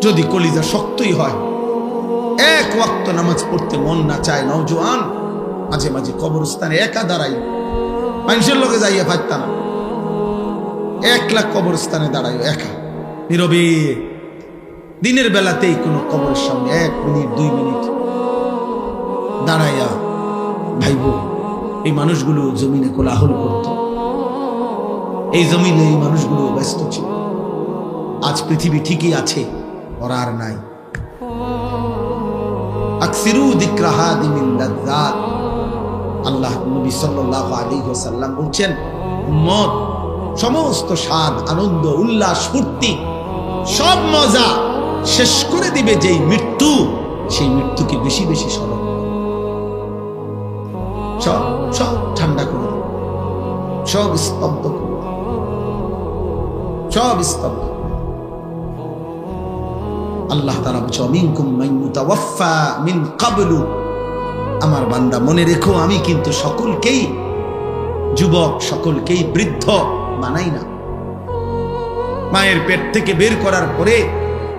যদি কলিজা শক্তই হয়, এক ওয়াক্ত নামাজ পড়তে মন না চায়, নওজোয়ান মাঝে মাঝে কবরস্থানে একা দাঁড়াই, মানুষের লোকে যাইয়া পারত না, 1 লাখ কবরস্থানে দাঁড়ায় একা নীরবে, দিনের বেলাতেই কোনো কবরের সামনে 1 মিনিট 2 মিনিট দাঁড়াইয়া ভাইব এই মানুষগুলো জমিনে কোলাহল করত, এই জমিনে এই মানুষগুলো ব্যস্ত ছিল। আজ পৃথিবী ঠিকই আছে, ওরা আর নাই। আকসিরু যিকরা হাদিমিল লাযযাত, আল্লাহ নবী সাল্লাল্লাহু আলাইহি ওয়াসাল্লাম বলছেন, উম্মত সমস্ত স্বাদ, আনন্দ, উল্লাস, ফুর্তি, সব মজা শেষ করে দিবে যেই মৃত্যু, সেই মৃত্যুকে বেশি বেশি স্মরণ করো। সব সব ঠান্ডা করে দাও, সব স্তব্ধ করে দাও, সব স্তব্ধ। আল্লাহ তাআলা বলছে, মিনকুম মান ইউতাওয়াফা মিন ক্বাবলু, আমার বান্দা মনে রেখো আমি কিন্তু সকলকেই যুবক, সকলকেই বৃদ্ধ বানাই না। মায়ের পেট থেকে বের করার পরে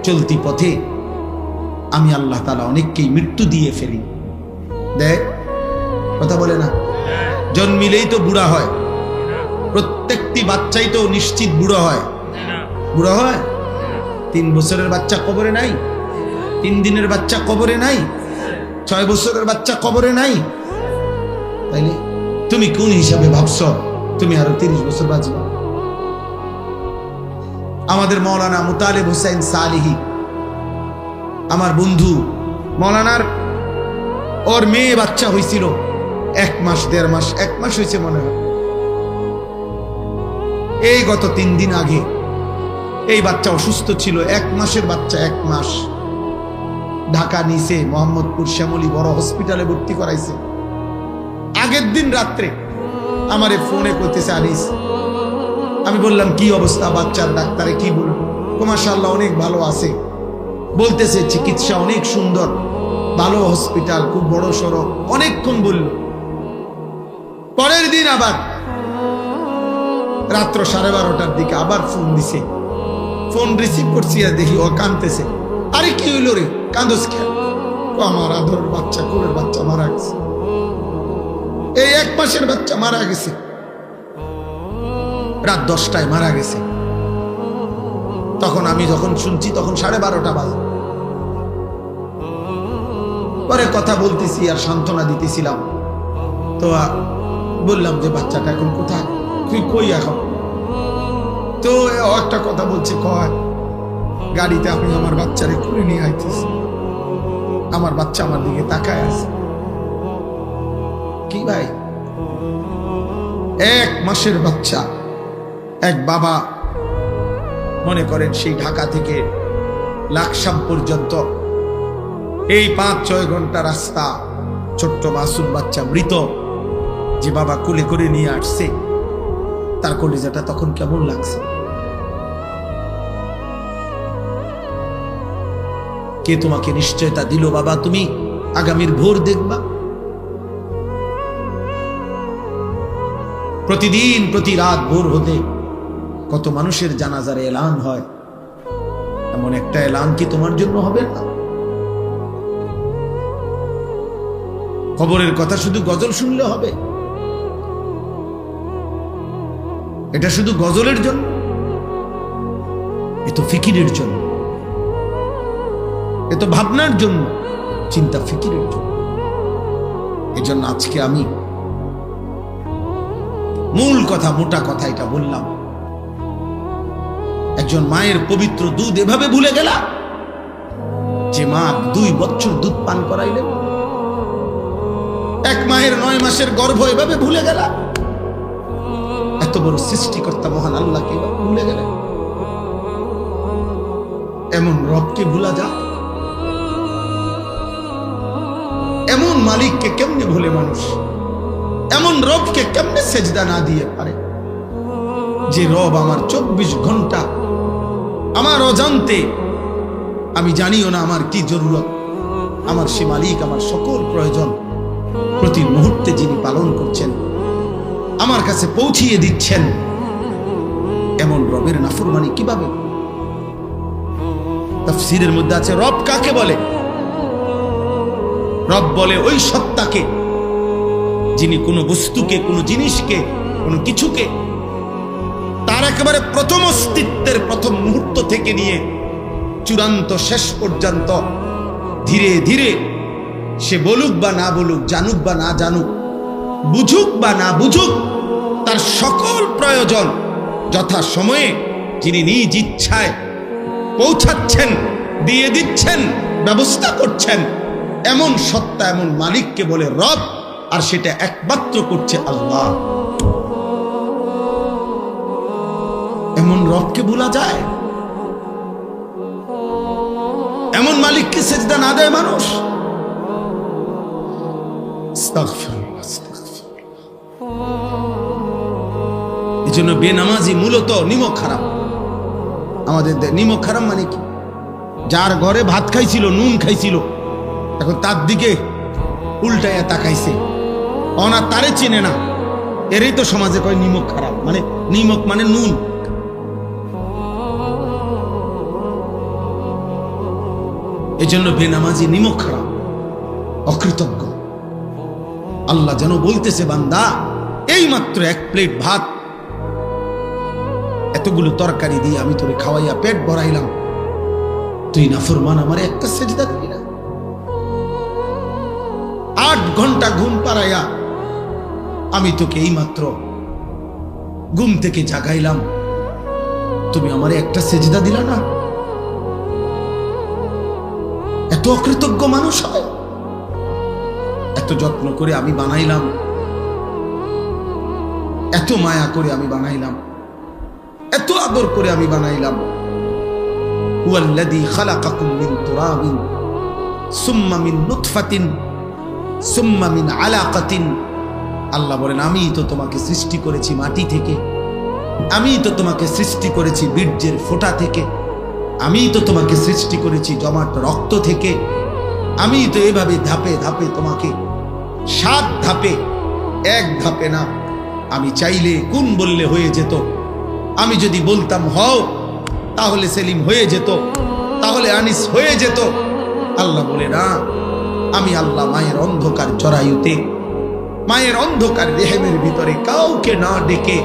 চলতি পথে আমি আল্লাহ তাআলা অনেককেই মৃত্যু দিয়ে ফেলি। দেখ, কথা বলে না, জন্মিলেই তো বুড়া হয়, প্রত্যেকটি বাচ্চাই তো নিশ্চিত বুড়ো হয়। বুড়ো হয়? 3 বছরের বাচ্চা কবরে নাই, 3 দিনের বাচ্চা কবরে নাই, 6 বছরের বাচ্চা কবরে নাই। তাইলে তুমি কোন হিসাবে ভাবছ তুমি আরো 30 বছর বাঁচবে? আমাদের মৌলানা মুতালেব হোসেন সালিহি, আমার বন্ধু, মৌলানার ওর মেয়ে বাচ্চা হয়েছিল 1 মাস 1.5 মাস, 1 মাস হয়েছে মনে হয়। এই গত 3 দিন আগে এই বাচ্চা অসুস্থ ছিল, 1 মাসের বাচ্চা, 1 মাস। ঢাকা নিচে মোহাম্মদপুর শ্যামলী বড় হসপিটালে ভর্তি করাইছে। আগের দিন রাত্রে আমারে ফোনে করতেছে, আনিস। আমি বললাম কি অবস্থা বাচ্চার? ডাক্তারে কি বলবো, মাশাআল্লাহ অনেক ভালো আছে, বলতেছে চিকিৎসা অনেক সুন্দর, ভালো হসপিটাল, খুব বড় সড়ো, অনেকক্ষণ বলল। পরের দিন আবার রাত্র 12:30টার দিকে আবার ফোন দিছে। ফোন রিসিভ করছি আর দেখি ও কাঁদতেছে। আরে কি হইল রে, কাঁদোস কেন? আমার আদরের বাচ্চা, কোলের বাচ্চা মারা গেছে, এই 1 মাসের বাচ্চা মারা গেছে, রাত 10টায় মারা গেছে। তখন আমি যখন শুনছি তখন 12:30 বাজে। পরে কথা বলতেছি আর সান্ত্বনা দিতেছিলাম, তো বললাম যে বাচ্চাটা এখন কোথায়, তুই কই এখন? তো একটা কথা বলছে, কয় গাড়িতে আমি আমার বাচ্চারে করে নিয়ে আইতেছি, আমার বাচ্চা আমার দিকে তাকায় আছে। কি ভাই, 1 মাসের বাচ্চা, এক বাবা মনে করেন সেই ঢাকা থেকে লাকসাম পর্যন্ত এই 5-6 ঘন্টা রাস্তা, ছোট্ট মাসুম বাচ্চা মৃত, যে বাবা কোলে করে নিয়ে আসছে, তার কলিজাটা তখন কেমন লাগছে? কে তোমাকে নিশ্চয়তা দিল বাবা তুমি আগামীর ভোর দেখবা? প্রতিদিন প্রতি রাত ভোর হতে কত মানুষের জানাজার এলান হয়, এমন একটা এলান কি তোমার জন্য হবে না? খবরের কথা শুধু গজল শুনলে হবে? এটা শুধু গজলের জন্য? এ তো ফিকিরের জন্য, এ তো ভাবনার জন্য, চিন্তা ফিকিরের জন্য। এজন্য আজকে আমি মূল কথা, মোটা কথা এটা বললাম। একজন মায়ের পবিত্র দুধ এভাবে ভুলে গেলা, যে মা 2 বছর দুধ পান করাইলেন। এক মায়ের 9 মাসের গর্ভ এভাবে ভুলে গেলা। এত বড় সৃষ্টিকর্তা মহান আল্লাহকে ভুলে গেলেন। এমন রবকে ভুলা যায়? এমন মালিককে কেমনে ভুলে মানুষ? এমন রবকে কেমনে সেজদা না দিয়ে পারে? যে রব আমার 24 ঘন্টা আমার অজান্তে, আমি জানিও না আমার কি জরুরত, আমার সে মালিক আমার সকল প্রয়োজন প্রতি মুহূর্তে যিনি পালন করছেন, আমার কাছে পৌঁছিয়ে দিচ্ছেন, এমন রবের নাফরমানি কিভাবে? তাফসীরের মধ্যে আছে রব কাকে বলে? রব বলে ওই সত্তাকে যিনি কোনো বস্তুকে, কোনো জিনিসকে, কোনো কিছুকে তার একেবারে প্রথম অস্তিত্বের প্রথম মুহূর্ত থেকে নিয়ে চূড়ান্ত শেষ পর্যন্ত ধীরে ধীরে সে বলুক বা না বলুক, জানুক বা না জানুক, বুঝুক বা না বুঝুক, তার সকল প্রয়োজন যথা সময়ে যিনি নিজ ইচ্ছায় পৌঁছাচ্ছেন, দিয়ে দিচ্ছেন, ব্যবস্থা করছেন, এমন সত্তা, এমন মালিককে বলে রব। আর সেটা একমাত্র করছে আল্লাহ। এমন রবকে ভোলা যায়? এমন মালিককে সেজদা না দেয় মানুষ? এই জন্য বেনামাজি মূলত নিমক হারাম। আমাদের নিমক হারাম মানে কি? যার ঘরে ভাত খাইছিল, নুন খাইছিল, এখন তার দিকে উল্টাইয়া তাকাইছে, অনা তারে চেনে না, এরই তো সমাজে কয় নিমক খারাপ। মানে নিমক মানে নুন। এই জন্য বেনামাজি নিমক খারাপ, অকৃতজ্ঞ। আল্লাহ যেন বলতেছে, বান্দা এই মাত্র এক প্লেট ভাত, এতগুলো তরকারি দিয়ে আমি তোরে খাওয়াইয়া পেট ভরাইলাম, তুই নাফরমান আমার একটা সেজদা দিলি না। 8 ঘন্টা ঘুম পাড়াইয়া আমি তোকে এই মাত্র ঘুম থেকে জাগাইলাম, তুমি আমারে একটা সেজদা দিলা না। এত অকৃতজ্ঞ মানুষ হয়? এত যত্ন করে আমি বানাইলাম, এত মায়া করে আমি বানাইলাম, এত আদর করে আমি বানাইলাম। হুয়াল্লাযী খালাকাকুম মিন তুরাবিন সুম্মা মিন নুতফাতিন সুম্মা মিন আলাকাতিন। আল্লাহ বলেন, আমি তো তোমাকে সৃষ্টি করেছি মাটি থেকে, আমি তো তোমাকে সৃষ্টি করেছি বীর্যের ফোঁটা থেকে, আমি তো তোমাকে সৃষ্টি করেছি জমাট রক্ত থেকে, আমি তো এভাবে ধাপে ধাপে তোমাকে 7 ধাপে, 1 ধাপে না। আমি চাইলে কোন বললে হয়ে যেত, আমি যদি বলতাম হও তাহলে সেলিম হয়ে যেত, তাহলে আনিস হয়ে যেত। আল্লাহ বলে না, আমি আল্লাহ মায়ের অন্ধকার জরায়ুতে, মায়ের অন্ধকার রেহেমের ভিতরে কাউকে না ডেকে,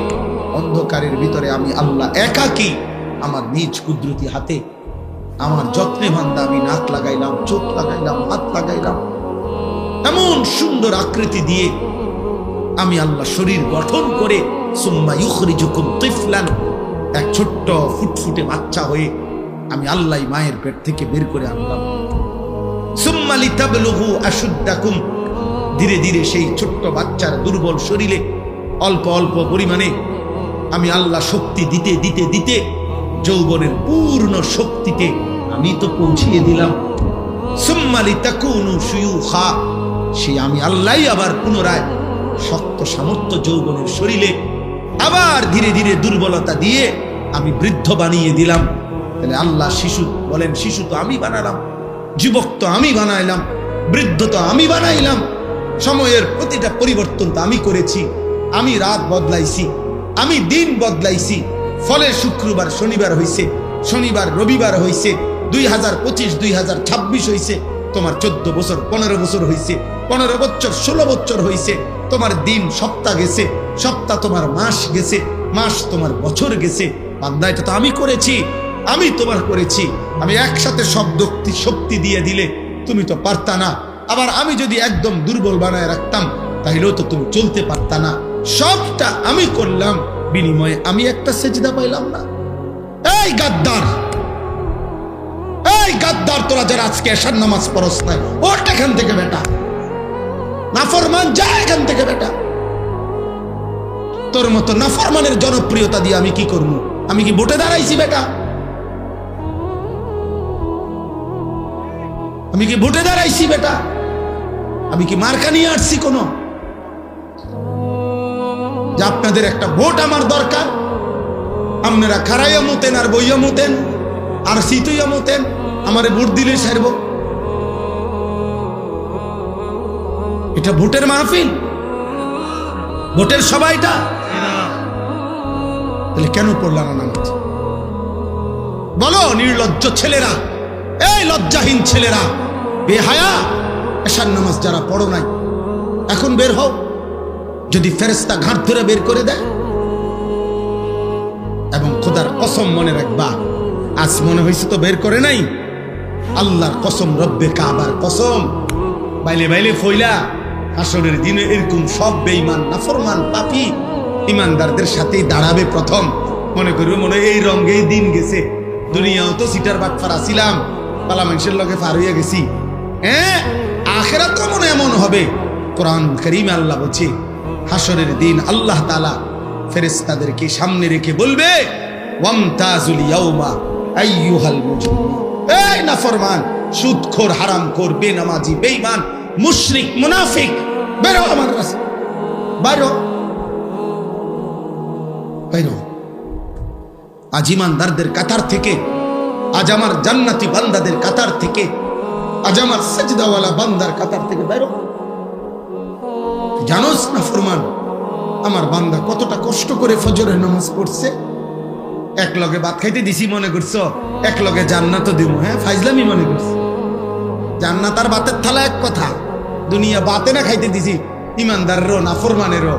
অন্ধকারের ভিতরে আমি আল্লাহ একাকী আমার নিজ কুদরতি হাতে আমার যত্নে বান্দা আমি নাক লাগাইলাম, চোখ লাগাইলাম, হাত লাগাইলাম, এমন সুন্দর আকৃতি দিয়ে আমি আল্লাহ শরীর গঠন করে সুম্মা ইউখরিজুকুম তিফলান, এক ছোট্ট ফুটফুটে বাচ্চা হয়ে আমি আল্লাহ মায়ের পেট থেকে বের করে আনলাম। সুম্মা লিতাবলুগু আশুদ্দাকুম, ধীরে ধীরে সেই ছোট্ট বাচ্চার দুর্বল শরীরে অল্প অল্প পরিমাণে আমি আল্লাহ শক্তি দিতে দিতে দিতে যৌবনের পূর্ণ শক্তিতে আমি তো পৌঁছিয়ে দিলাম। সুম্মা লিতাকুনু শুয়ুখা, সেই আমি আল্লাহ আবার পুনরায় শক্ত সামর্থ্য যৌবনের শরীরে আবার ধীরে ধীরে দুর্বলতা দিয়ে আমি বৃদ্ধ বানিয়ে দিলাম। তাহলে আল্লাহ শিশু বলেন, শিশু তো আমি বানালাম, যুবক তো আমি বানাইলাম, বৃদ্ধ তো আমি বানাইলাম, সময়ের প্রতিটা পরিবর্তন তো আমি করেছি, আমি রাত বদলাইছি, আমি দিন বদলাইছি। ফলে শুক্রবার শনিবার হইছে, শনিবার রবিবার হইছে, 2025 2026 হইছে, তোমার 14 বছর 15 বছর হইছে, 15 বছর 16 বছর হইছে, তোমার দিন সপ্তাহ গেছে, সপ্তাহ তোমার মাস গেছে, মাস তোমার বছর গেছে। বান্দা এটা তো আমি করেছি, আমি তোমার করেছি। আমি একসাথে সব শক্তি দিয়ে দিলে তুমি তো পারতা না, আবার আমি যদি একদম দুর্বল বানায় রাখতাম তাহলেও তো তুমি চলতে পারতা না। সবটা আমি করলাম, বিনিময়ে আমি একটা সেজদা পাইলাম না। এই গাদ্দার, এই গাদ্দার, তোরা যারা আজকে এশার নামাজ পড়স না, ওঠ এখান থেকে বেটা, নাফরমান, যা এখান থেকে বেটা। তোর মতো নাফরমানের জনপ্রিয়তা দিয়ে আমি কি করবো? আমি কি ভোটে দাঁড়াইছি বেটা? আমি কি ভোটে দাঁড়াইছি বেটা? আমি কি মার্কা নিয়ে আসছি কোনো? যে আপনাদের একটা ভোট আমার দরকার, আপনারা খারাইয়া মতেন আর বইয়া মতেন আর শীতইয়া মতেন, আমারে ভোট দিলে সারব। এটা ভোটের মাহফিল, ভোটের সবাইটা? তাহলে কেন পড়লাম না নামাজ? বলো নির্লজ্জ ছেলেরা, এই লজ্জাহীন ছেলেরা, বেহায়া, এশার নামাজ যারা পড়ো নাই, এখন বের হও। যদি ফেরেশতা ঘাট ধরে বের করে দেয়, এবং খোদার কসম মনে রাখবা, আজ মনে হয়েছে তো বের করে নাই, আল্লাহর কসম, রব্বে কাবার কসম, বাইলে বাইলে ফইলা হাসরের দিনে এরকম সব বেঈমান, নাফরমান, পাপী ইমানদারদের সাথেই দাঁড়াবে প্রথম। মনে করবে মনে এই রঙেই দিন গেছে, দুনিয়াও তো সিটার বাটফার আসিলাম, পালা মানুষের লগে পার হইয়া গেছি। হ্যাঁ, আখেরাত তো মনে এমন হবে। কোরআন কারীমে আল্লাহ বলছে, হাসরের দিন আল্লাহ তাআলা ফেরেশতাদেরকে সামনে রেখে বলবে, ওয়ামতাজুল ইয়াউমা আইয়ুহাল মুজরিমুন। এই নাফরমান, সুদখোর, হারামখোর, বেনামাজি, বেঈমান, মুশরিক, মুনাফিক, বেরো আমার রাস্তা, বাইরো বাইরো। আজ ইমানদারদের কাতার থেকে, আজ আমার জান্নাতি বান্দাদের কাতার থেকে, আজ আমার সাজদাওয়ালা বান্দার কাতার থেকে বাইরো। জানোস না ফরমান, আমার বান্দা কতটা কষ্ট করে ফজরের নামাজ পড়ছে। এক লগে ভাত খাইতে দিছি মনে করছো এক লগে জান্নাতও দিব? হ্যাঁ, ফাইজলামি মনে করছো। জান্নাত আর ভাতের থালা এক কথা। দুনিয়া বাতে না খাইতে দিছি ইমানদারেরও নাফরমানেরও,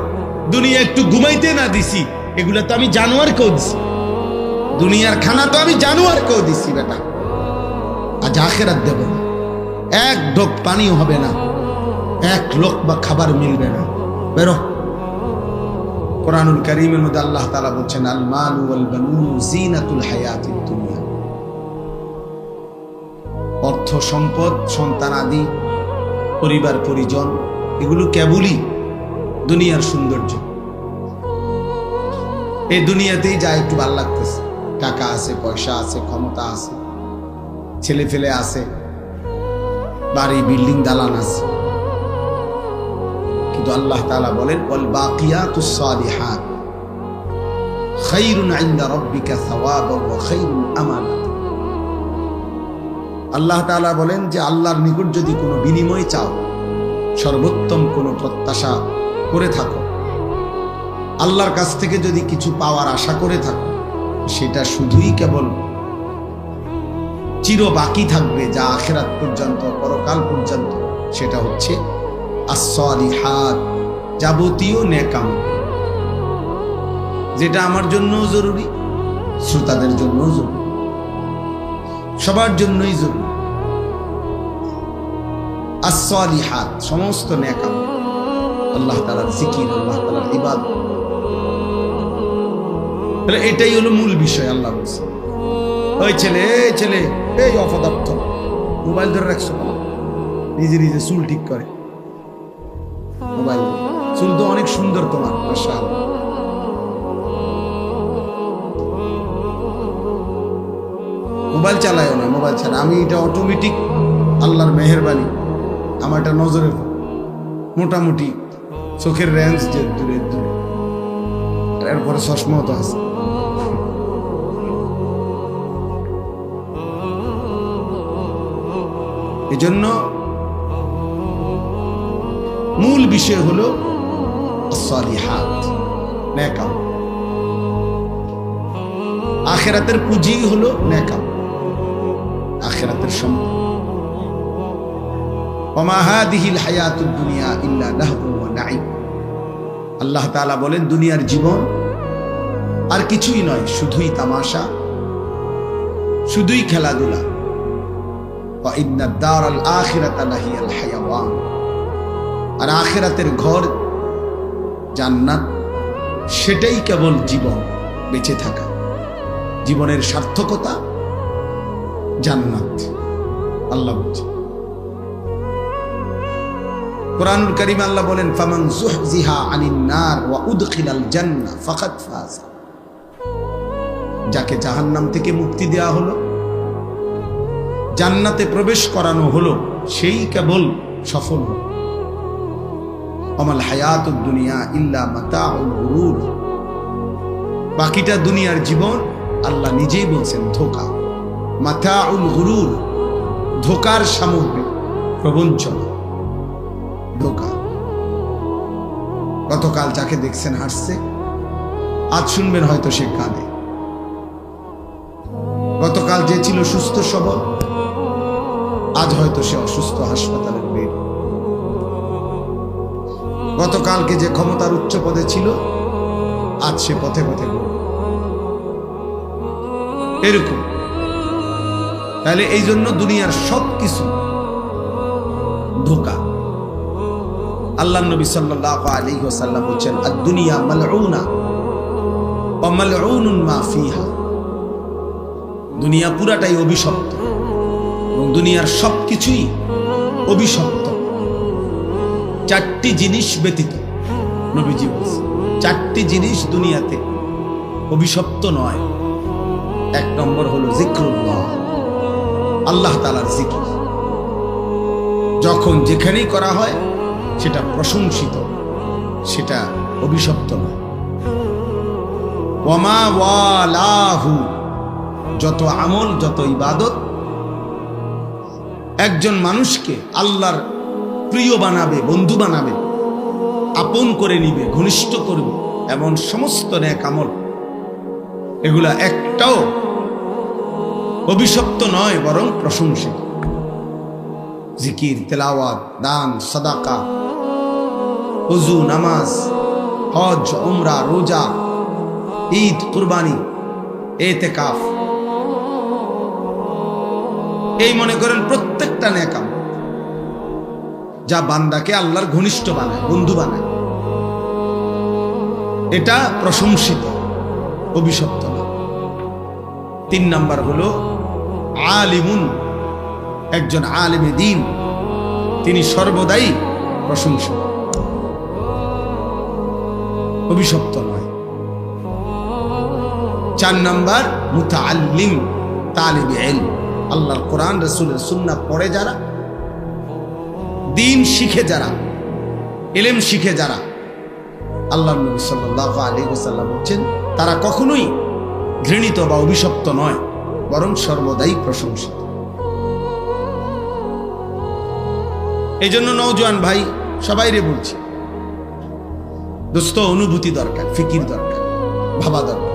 দুনিয়া একটু ঘুমাইতে না দিছি, এগুলা তো আমি জানোয়ারকেও দিছি। দুনিয়ার খানা তো আমি জানোয়ারকেও দিছি বেটা। আজ আখেরাত দেব না, এক ঢোক পানিও হবে না, এক লোকমা খাবার মিলবে না। বেরো। কোরআনুল কারীমের মধ্যে আল্লাহ তাআলা বলছেন, আল মালু ওয়াল বানুন জিনাতুল হায়াতিদ দুনিয়া। অর্থ সম্পদ, সন্তান আদি, পরিবার পরিজন, এগুলো কেবলই দুনিয়ার সৌন্দর্য। এই দুনিয়াতেই যা একটু ভালো লাগতেছে, টাকা আছে, পয়সা আছে, ক্ষমতা আছে, ছেলে ফেলে আছে, বাড়ি বিল্ডিং দালান আছে। কিন্তু আল্লাহ তাআলা বলেন, ওয়াল বাকিয়াতুস সালিহাত খায়রুন ইনদা রাব্বিকা সাওয়াবান ওয়া খায়রুন আমালা। আল্লাহ তাআলা বলেন যে আল্লাহর নিকট যদি কোনো বিনিময় চাও, সর্বোত্তম কোনো প্রত্যাশা করে থাকো, আল্লাহর কাছ থেকে যদি কিছু পাওয়ার আশা করে থাকো, সেটা শুধুই কেবল চির বাকি থাকবে, যা আখিরাত পর্যন্ত, পরকাল পর্যন্ত, সেটা হচ্ছে as-salihat, যাবতীয় নেক আমল। যেটা আমার জন্যও জরুরি, শ্রোতাদের জন্যও জরুরি, সবার জন্যই জরুরি। as-salihat, সমস্ত নেক আমল, আল্লাহ তাআলার জিকির, আল্লাহ তাআলার ইবাদত, তাহলে এটাই হলো মূল বিষয়। আল্লাহ বলছে, ওই ছেলে, এই ছেলে, এই অপদার্থ, মোবাইল ধরে রাখছো, নিজে নিজে চুল ঠিক করে। মোবাইল চুল তো অনেক সুন্দর তোমার, মাশাআল্লাহ। মোবাইল চালায় না, মোবাইল ছাড়া। আমি এটা অটোমেটিক, আল্লাহর মেহেরবানি, আমার এটা নজরে মোটামুটি চোখের রেঞ্জ যে দূরে দূরে, এরপরে চশমাও তো আছে। এজন্য মূল বিষয় হলো সালিহাত, নেক আমল। আখিরাতের পুঁজি হলো নেক আমল, আখিরাতের সম্পদ। ওমা হাদিহিল হায়াতুদ দুনিয়া ইল্লা লাহবুন ওয়া নাঈম। আল্লাহ তাআলা বলেন, দুনিয়ার জীবন আর কিছুই নয়, শুধুই তামাশা, শুধুই খেলাধুলা। ওয়া ইন্নাদ দারাল আখিরাতা লাহিয়াল হায়াওয়ান। আর আখিরাতের ঘর জান্নাত, সেটাই কেবল জীবন, বেঁচে থাকা, জীবনের সার্থকতা জান্নাত। আল্লাহ বলছেন কোরআনুল কারীমে, আল্লাহ বলেন, ফামান যুহজিহা আনিন নার ওয়া উদখিলাল জান্নাহ ফাকাদ ফাজ। যাকে জাহান্নাম থেকে মুক্তি দেওয়া হলো, জান্নাতে প্রবেশ করানো হলো, সেই কেবল সফল হলো। আমাল হায়াতুদ দুনিয়া ইল্লা মাতাউল গুরুর। বাকিটা দুনিয়ার জীবন, আল্লাহ নিজেই বলছেন, ধোঁকা। মাতাউল গুরুর, ধোঁকার সামগ্রী, প্রবঞ্চনা, ধোঁকা। গতকাল যাকে দেখছেন হাসছে, আজ শুনবেন হয়তো সে কাঁদে। গতকাল যে ছিল সুস্থ সবল, আজ হয়তো সে অসুস্থ, হাসপাতালের বেড। গতকালকে যে ক্ষমতার উচ্চ পদে ছিল, আজ সে পথে পথে ঘুরে। এরকম। তাহলে এই জন্য দুনিয়ার সবকিছু ধোঁকা। আল্লাহ নবী সাল্লাল্লাহু আলাইহি ওয়াসাল্লাম বলেন, আদ-দুনিয়া মালউনা ওয়া মালউনুন মা ফিহা। দুনিয়া পুরাটাই অভিশপ্ত এবং দুনিয়ার সবকিছুই অভিশপ্ত, চারটি জিনিস ব্যতীত। নবীজি বলেছেন চারটি জিনিস দুনিয়াতে অভিশপ্ত নয়। এক নম্বর হলো জিক্রুল্লাহ, আল্লাহ তাআলার জিকির। যখন যেখানেই করা হয় সেটা প্রশংসিত, সেটা অভিশপ্ত নয়। ওয়ামা ওয়ালাহু, যত আমল, যত ইবাদত একজন মানুষকে আল্লাহর প্রিয় বানাবে, বন্ধু বানাবে, আপন করে নিবে, ঘনিষ্ঠ করবে, এমন সমস্ত নেক আমল, এগুলা একটাও অভিশপ্ত নয়, বরং প্রশংসিত। জিকির, তেলাওয়াত, দান, সাদাকা, ওযু, নামাজ, হজ, উমরা, রোজা, ঈদ, কুরবানি, ইতিকাফ, এই মনে করেন প্রত্যেকটা নেক আমল যা বান্দাকে আল্লাহর ঘনিষ্ঠ বানায়, বন্ধু বানায়, এটা প্রশংসিত, অভিশপ্ত না। 3 নাম্বার হলো আলিমুন, একজন আলেমে দ্বীন, তিনি সর্বদাই প্রশংসিত, অভিশপ্ত নয়। 4 নাম্বার মুতাআল্লিম, তালিবে ইলম, আল্লাহর কোরআন, রাসূলের সুন্নাহ পড়ে যারা, দ্বীন শিখে যারা, ইলম শিখে যারা, আল্লাহর নবী সাল্লাল্লাহু আলাইহি ওয়াসাল্লাম বলেন তারা কখনোই ঘৃণিত বা অভিশপ্ত নয়, বরং সর্বদাই প্রশংসিত। এই জন্য নওজোয়ান ভাই সবাইরে বলছি, দোস্ত, অনুভূতি দরকার, ফিকির দরকার, ভাবা দরকার।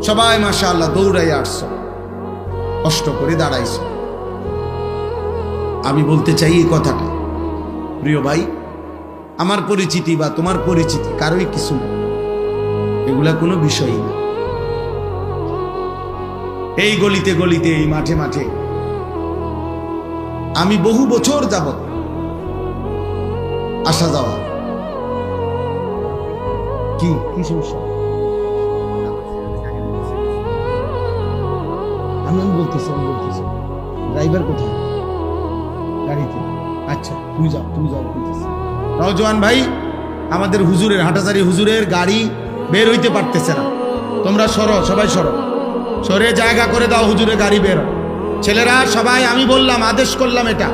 সবাই মাশাআল্লাহ দৌড়াই আসছো, কষ্ট করে দাঁড়াইছো। আমি বলতে চাই এই কথাটা, প্রিয় ভাই, আমার পরিচিতি বা তোমার পরিচিতি কারোই কিছু না, এগুলা কোনো বিষয়ই না। এই গলিতে গলিতে, এই মাঠে মাঠে আমি বহু বছর যাবত আসা যাওয়া। কি কি সমস্যা? আমি বলতেছি ড্রাইভার কোথায়? গাড়িতে। আচ্ছা, তুমি যাও বলতেছি। নওজোয়ান ভাই, আমাদের হুজুরের, হাটাজারি হুজুরের গাড়ি বের হইতে পারতেছে না। তোমরা সরো, সবাই সরো, সরে জায়গা করে দাও, হুজুরের গাড়ি বের। ছেলেরা সবাই, আমি বললাম, আদেশ করলাম এটা।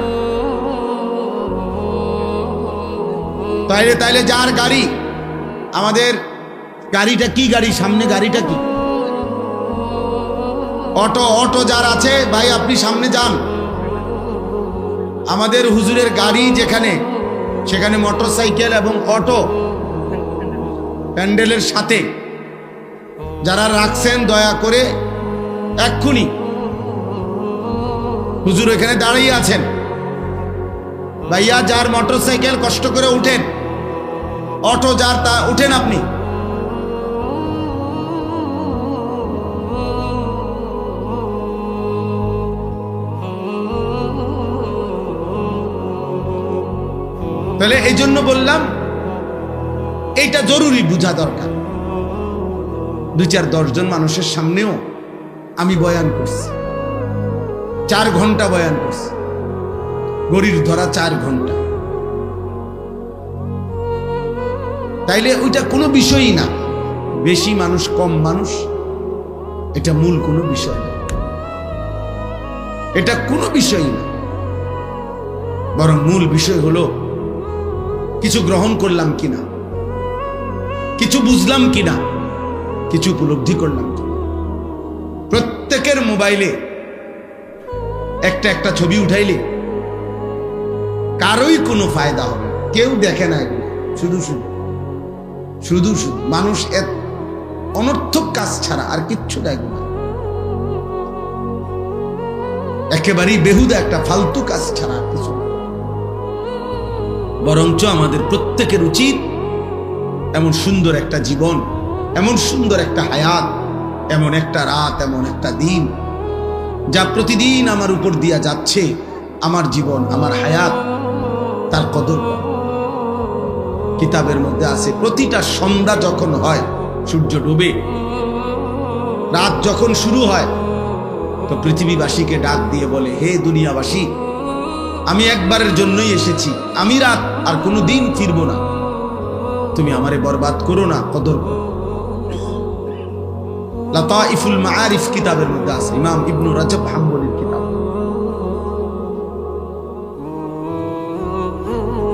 তাইলে যার গাড়ি, আমাদের গাড়িটা কি গাড়ি, সামনে গাড়িটা কি? অটো যার আছে ভাই, আপনি সামনে যান। আমাদের হুজুরের গাড়ি যেখানে, সেখানে মোটরসাইকেল এবং অটো প্যান্ডেলের সাথে যারা রাখছেন, দয়া করে এক্ষুনি, হুজুর এখানে দাঁড়িয়ে আছেন, ভাইয়া যার মোটরসাইকেল, কষ্ট করে উঠেন। অটো যার, তা উঠেন আপনি। তাহলে এই জন্য বললাম, এইটা জরুরি বোঝা দরকার। 2-4-10 জন মানুষের সামনেও আমি বয়ান করছি, 4 ঘন্টা বয়ান করছি, গড়ির ধরা 4 ঘন্টা। তাইলে ওইটা কোনো বিষয়ই না, বেশি মানুষ কম মানুষ, এটা মূল কোনো বিষয় না, এটা কোনো বিষয়ই না। বরং মূল বিষয় হলো কিছু গ্রহণ করলাম কিনা, কিছু বুঝলাম কিনা, কিছু উপলব্ধি করলাম কিনা। প্রত্যেকের মোবাইলে একটা ছবি উঠাইলে কারোই কোনো ফায়দা হবে না, কেউ দেখে না এগুলো, শুধু মানুষ অনর্থক কাজ ছাড়া আর কিচ্ছু দেখবে না। একেবারেই বেহুদা একটা ফালতু কাজ ছাড়া কিছু না। বরঞ্চ আমাদের প্রত্যেকের উচিত এমন সুন্দর একটা জীবন, এমন সুন্দর একটা হায়াত, এমন একটা রাত, এমন একটা দিন যা প্রতিদিন আমার উপর দিয়া যাচ্ছে, আমার জীবন, আমার হায়াত, তার কদর করা। কিতাবের মধ্যে আছে প্রতিটা সন্ধ্যা যখন হয়, সূর্য ডুবে, রাত যখন শুরু হয়, তো পৃথিবীবাসীকে ডাক দিয়ে বলে, হে দুনিয়াবাসী, আমি একবারের জন্যই এসেছি, আমি রাত আর কোনো দিন ফিরবো না, তুমি আমারে বরবাদ করো না, কদর করো। লাতাইফুল মাআরিফ কিতাবের মধ্যে আছে, ইমাম ইবনু রাজব হাম্বলির কিতাব।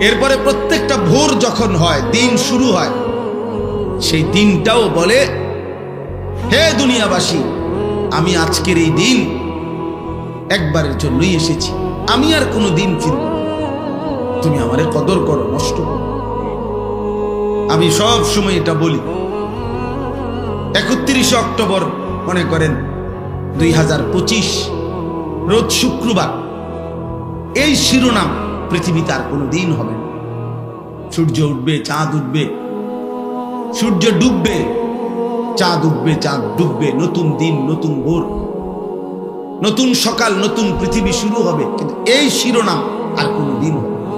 এরপরে প্রত্যেকটা ভোর যখন হয়, দিন শুরু হয়, সেই দিনটাও বলে, হে দুনিয়াবাসী, আমি আজকের এই দিন একবারের জন্যই এসেছি, আমি আর কোনো দিন ফিরব না, তুমি আমারে কদর করো, নষ্ট করো। আমি সব সময় এটা বলি। 31 অক্টোবর মনে করেন 2025 রোজ শুক্রবার, এই শিরোনাম পৃথিবীতে আর কোনো দিন হবে না। সূর্য উঠবে, চাঁদ উঠবে, সূর্য ডুববে, চাঁদ উঠবে, চাঁদ ডুববে, নতুন দিন, নতুন ভোর, নতুন সকাল, নতুন পৃথিবী শুরু হবে, কিন্তু এই শিরোনাম আর কোনো দিন হবে না।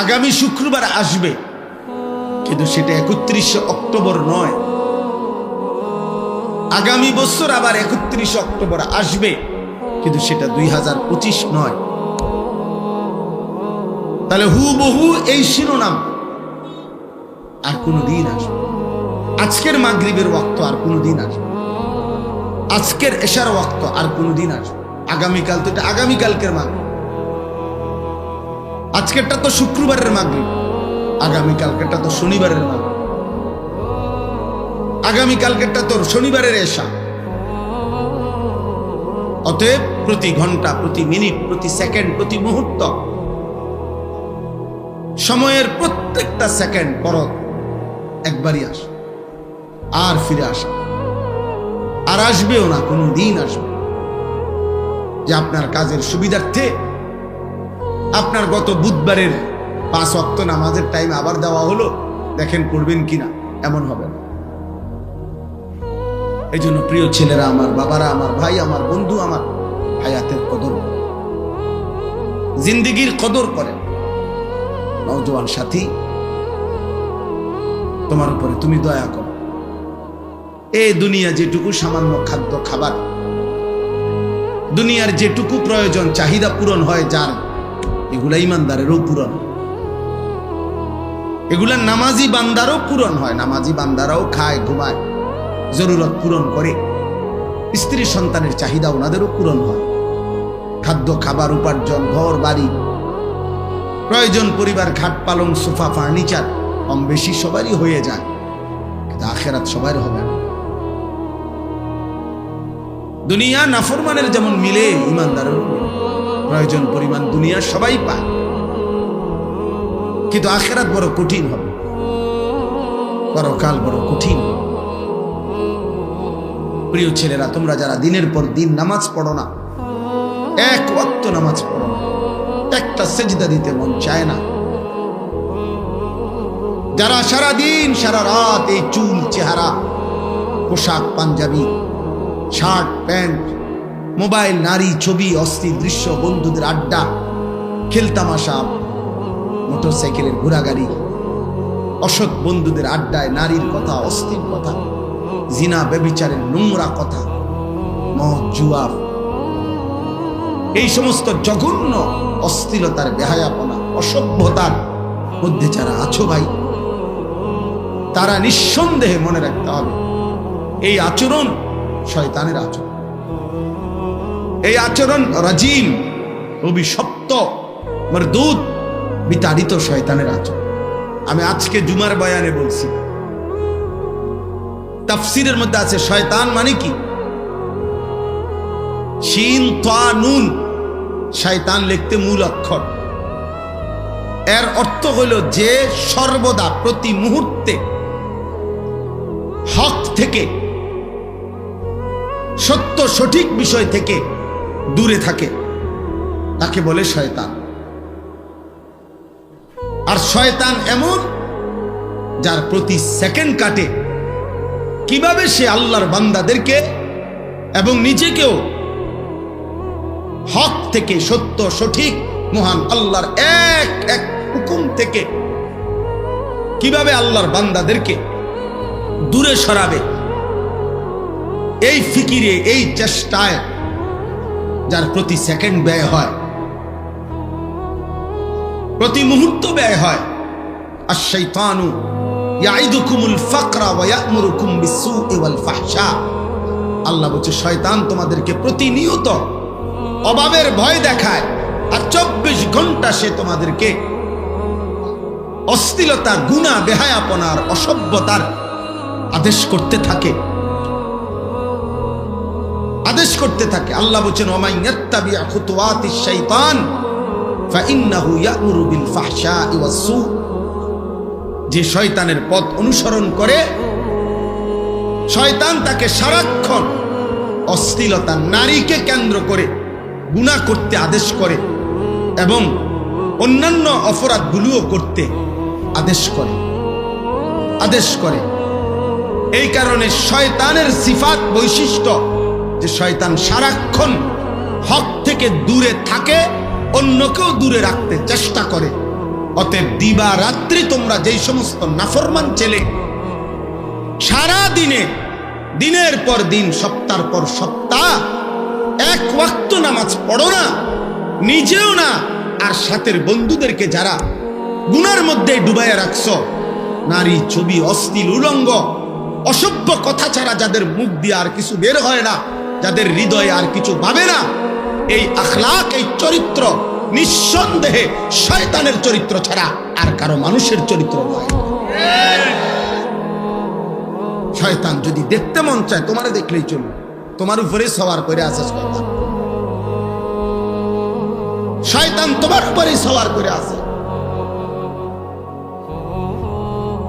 আগামী শুক্রবার আসবে, কিন্তু সেটা 31 অক্টোবর নয়। আগামী বছর আবার 31 অক্টোবর আসবে, কিন্তু সেটা 2025 নয়। তাহলে হুবহু এই শিরোনাম আর কোনো দিন আসবে। আজকের মাগরিবের ওয়াক্ত আর কোনো দিন আসবে, আজকের এশার ওয়াক্ত আর কোনো দিন আসবে। আগামীকাল তো এটা আগামীকালকের মাগরিব, আজকেরটা তো শুক্রবারের মাগরিব, আগামীকালকেরটা তো শনিবারের মাগরিব, আগামীকালকেরটা তো শনিবারের এশা। অতএব প্রতি ঘন্টা, প্রতি মিনিট, প্রতি সেকেন্ড, প্রতি মুহূর্ত, সময়ের প্রত্যেকটা সেকেন্ড পরত একবারই আসে, আর ফিরে আসে, আর আসবেও না, কোনো দিন আসবে। যে আপনার কাজের সুবিধার্থে আপনার গত বুধবারের 5 ওয়াক্ত নামাজের টাইম আবার দেওয়া হলো, দেখেন করবেন কিনা, এমন হবে না। এই জন্য প্রিয় ছেলেরা আমার, বাবারা আমার, ভাই আমার, বন্ধু আমার, হায়াতের কদর করেন, জিন্দেগির কদর করেন। নওজোয়ান সাথী, তোমার উপরে তুমি দয়া করো। এই দুনিয়া যেটুকু সামান্য খাদ্য খাবার, দুনিয়ার যেটুকু প্রয়োজন, চাহিদা পূরণ হয় যার, এগুলা ইমানদারেরও পূরণ, এগুলা নামাজি বান্দারও পূরণ হয়। নামাজি বান্দারাও খায়, ঘুমায়, জরুরত পূরণ করে, স্ত্রী সন্তানের চাহিদা ওনাদেরও পূরণ হয়। খাদ্য খাবার, উপার্জন, ঘর বাড়ি, প্রয়োজন, পরিবার, খাট পালং, সোফা, ফার্নিচার কম বেশি সবারই হয়ে যায়, কিন্তু আখেরাত সবার হবে না। দুনিয়া নাফরমানের যেমন মিলে, ইমানদারেরও প্রয়োজন পরিমাণ দুনিয়া সবাই পায়, কিন্তু আখেরাত বড় কঠিন হবে, পরকাল বড় কঠিন হবে। প্রিয় ছেলেরা, তোমরা যারা দিনের পর দিন নামাজ পড়ো না, এক ওয়াক্ত নামাজ পড়ো না, একটা সেজদা দিতে মন চায় না, যারা সারা দিন সারা রাত এই চুল, চেহারা, পোশাক, পাঞ্জাবি, শার্ট, প্যান্ট, মোবাইল, নারী, ছবি, অস্থির দৃশ্য, বন্ধুদের আড্ডা, খেলতামাশা, মোটরসাইকেলের ঘোরাগাড়ি, অসৎ বন্ধুদের আড্ডায় নারীর কথা, অস্থির কথা, জিনা ব্যভিচারের নোংরা কথা, মদ, জুয়া, এই সমস্ত জঘন্য অশ্লীলতার, বেহায়াপনা, অসভ্যতার মধ্যে যারা আছো ভাই, তারা নিঃসন্দেহে মনে রাখতে হবে, এই আচরণ শয়তানের আচরণ, এই আচরণ রাজিম, অভিশপ্ত, মরদুদ, বিতাড়িত শয়তানের আচরণ। আমি আজকে জুমার বয়ানে বলছি, তাফসীরের মধ্যে আছে শয়তান মানে কি, শিন তা নুন, শয়তান লিখতে মূল অক্ষর, এর অর্থ হলো যে সর্বদা, প্রতি মুহূর্তে হক থেকে সত্য সঠিক বিষয় থেকে দূরে থাকে তাকে বলে শয়তান। আর শয়তান এমন যার প্রতি সেকেন্ড কাটে কিভাবে সে আল্লাহর বান্দাদেরকে এবং নিজেকেও হক থেকে, সত্য সঠিক মহান আল্লাহর এক এক হুকুম থেকে কিভাবে আল্লাহর বান্দাদেরকে দূরে সরাবে, এই ফিকিরে, এই চেষ্টায় যার প্রতি সেকেন্ড ব্যয় হয়, প্রতি মুহূর্ত ব্যয় হয়। আশ-শাইতানু ইয়াইদুকুমুল ফাকরা ওয়া ইয়া'মুরুকুম বিস-সু'i ওয়াল ফাহশা। আল্লাহ বলছে শয়তান তোমাদেরকে প্রতিনিয়ত অভাবের ভয় দেখায়, আর 24 ঘন্টা সে তোমাদেরকে অশ্লীলতা, গুনাহ, বেহায়াপনার, অসভ্যতার আদেশ করতে থাকে, আদেশ করতে থাকে। আল্লাহ বলছেন ওয়া মান ইয়াত্তাবি' খুতুওয়াতিশ শাইতান ফাইন্নাহু ইয়া'মুরু বিল ফাহশা'i ওয়াস-সু'। যে শয়তানের পথ অনুসরণ করে, শয়তান তাকে সারাক্ষণ অশ্লীলতা, নারীকে কেন্দ্র করে গুনাহ করতে আদেশ করে এবং অন্যান্য অপরাধগুলোও করতে আদেশ করে। এই কারণে শয়তানের সিফাত, বৈশিষ্ট্য যে শয়তান সারাক্ষণ হক থেকে দূরে থাকে, অন্যকেও দূরে রাখতে চেষ্টা করে। অতএব দিবা রাত্রি তোমরা যেই সমস্ত নাফরমান ছেলে সারা দিনে, দিনের পর দিন, সপ্তাহের পর সপ্তাহ এক ওয়াক্ত নামাজ পড়ো না, নিজেও না, আর সাথের বন্ধুদেরকে যারা গুনার মধ্যে ডুবাইয়া রাখছো, নারী, ছবি, অশ্লীল, উলঙ্গ, অসভ্য কথা ছাড়া যাদের মুখ দিয়ে আর কিছু বের হয় না, যাদের হৃদয়ে আর কিছু ভাবে না, এই আখলাক, এই চরিত্র নিঃসন্দেহে শয়তানের চরিত্র ছাড়া আর কারো মানুষের চরিত্র নয়। শয়তান যদি দেখতে মন চায়, তোমারে দেখলেই চলবে, তোমার উপরে সওয়ার করে আছে শয়তান। শয়তান তোমার উপরে সওয়ার করে আছে।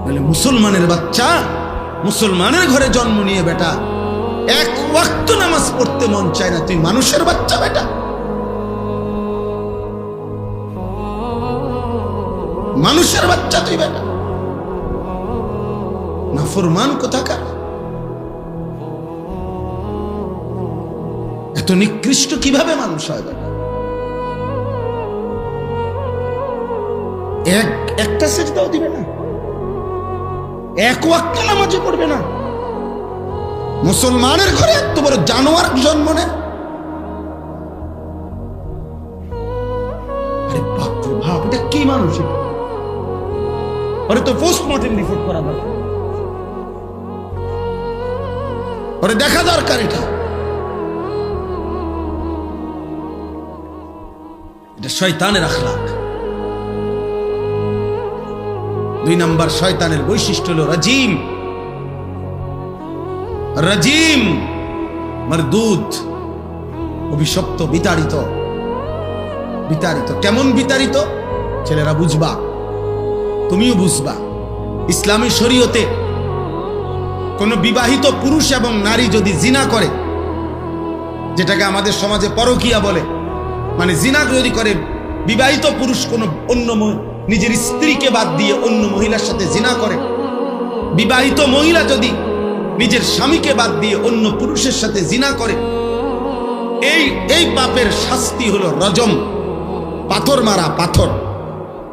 বলে মুসলমানের বাচ্চা, মুসলমানের ঘরে জন্ম নিয়ে বেটা, এক ওয়াক্ত নামাজ পড়তে মন চায় না, তুই মানুষের বাচ্চা বেটা? মানুষের বাচ্চা তুই বেটা, নাফরমান কোথাকার। এত নিকৃষ্ট কিভাবে মানুষ হয় বেটা? একটা সেজদাও দিবে না, এক ওয়াক্ত নামাজও পড়বে না। মুসলমানের ঘরে এত বড় জানোয়ার জন্ম নেয়। আরে বাপ রে বাপ, এটা কি মানুষ? ওরে তো পোস্টমর্টেম রিপোর্ট করা দরকার, ওরে দেখা দরকার। এটা শয়তানের আখলাক। 2 নাম্বার শয়তানের বৈশিষ্ট্য হলো রাজিম। রাজিম মারদুদ, অভিশপ্ত, বিতাড়িত। কেমন বিতাড়িত? ছেলেরা বুঝবা, তুমিও বুঝবা। ইসলামী শরীয়তে কোন বিবাহিত পুরুষ এবং নারী যদি জিনা করে, যেটাকে আমাদের সমাজে পরকীয়া বলে, মানে জিনা যদি করে বিবাহিত পুরুষ, কোন অন্য নিজের স্ত্রীকে বাদ দিয়ে অন্য মহিলার সাথে জিনা করে, বিবাহিত মহিলা যদি নিজের স্বামীকে বাদ দিয়ে অন্য পুরুষের সাথে জিনা করে, এই পাপের শাস্তি হলো রজম, পাথর মারা। পাথর,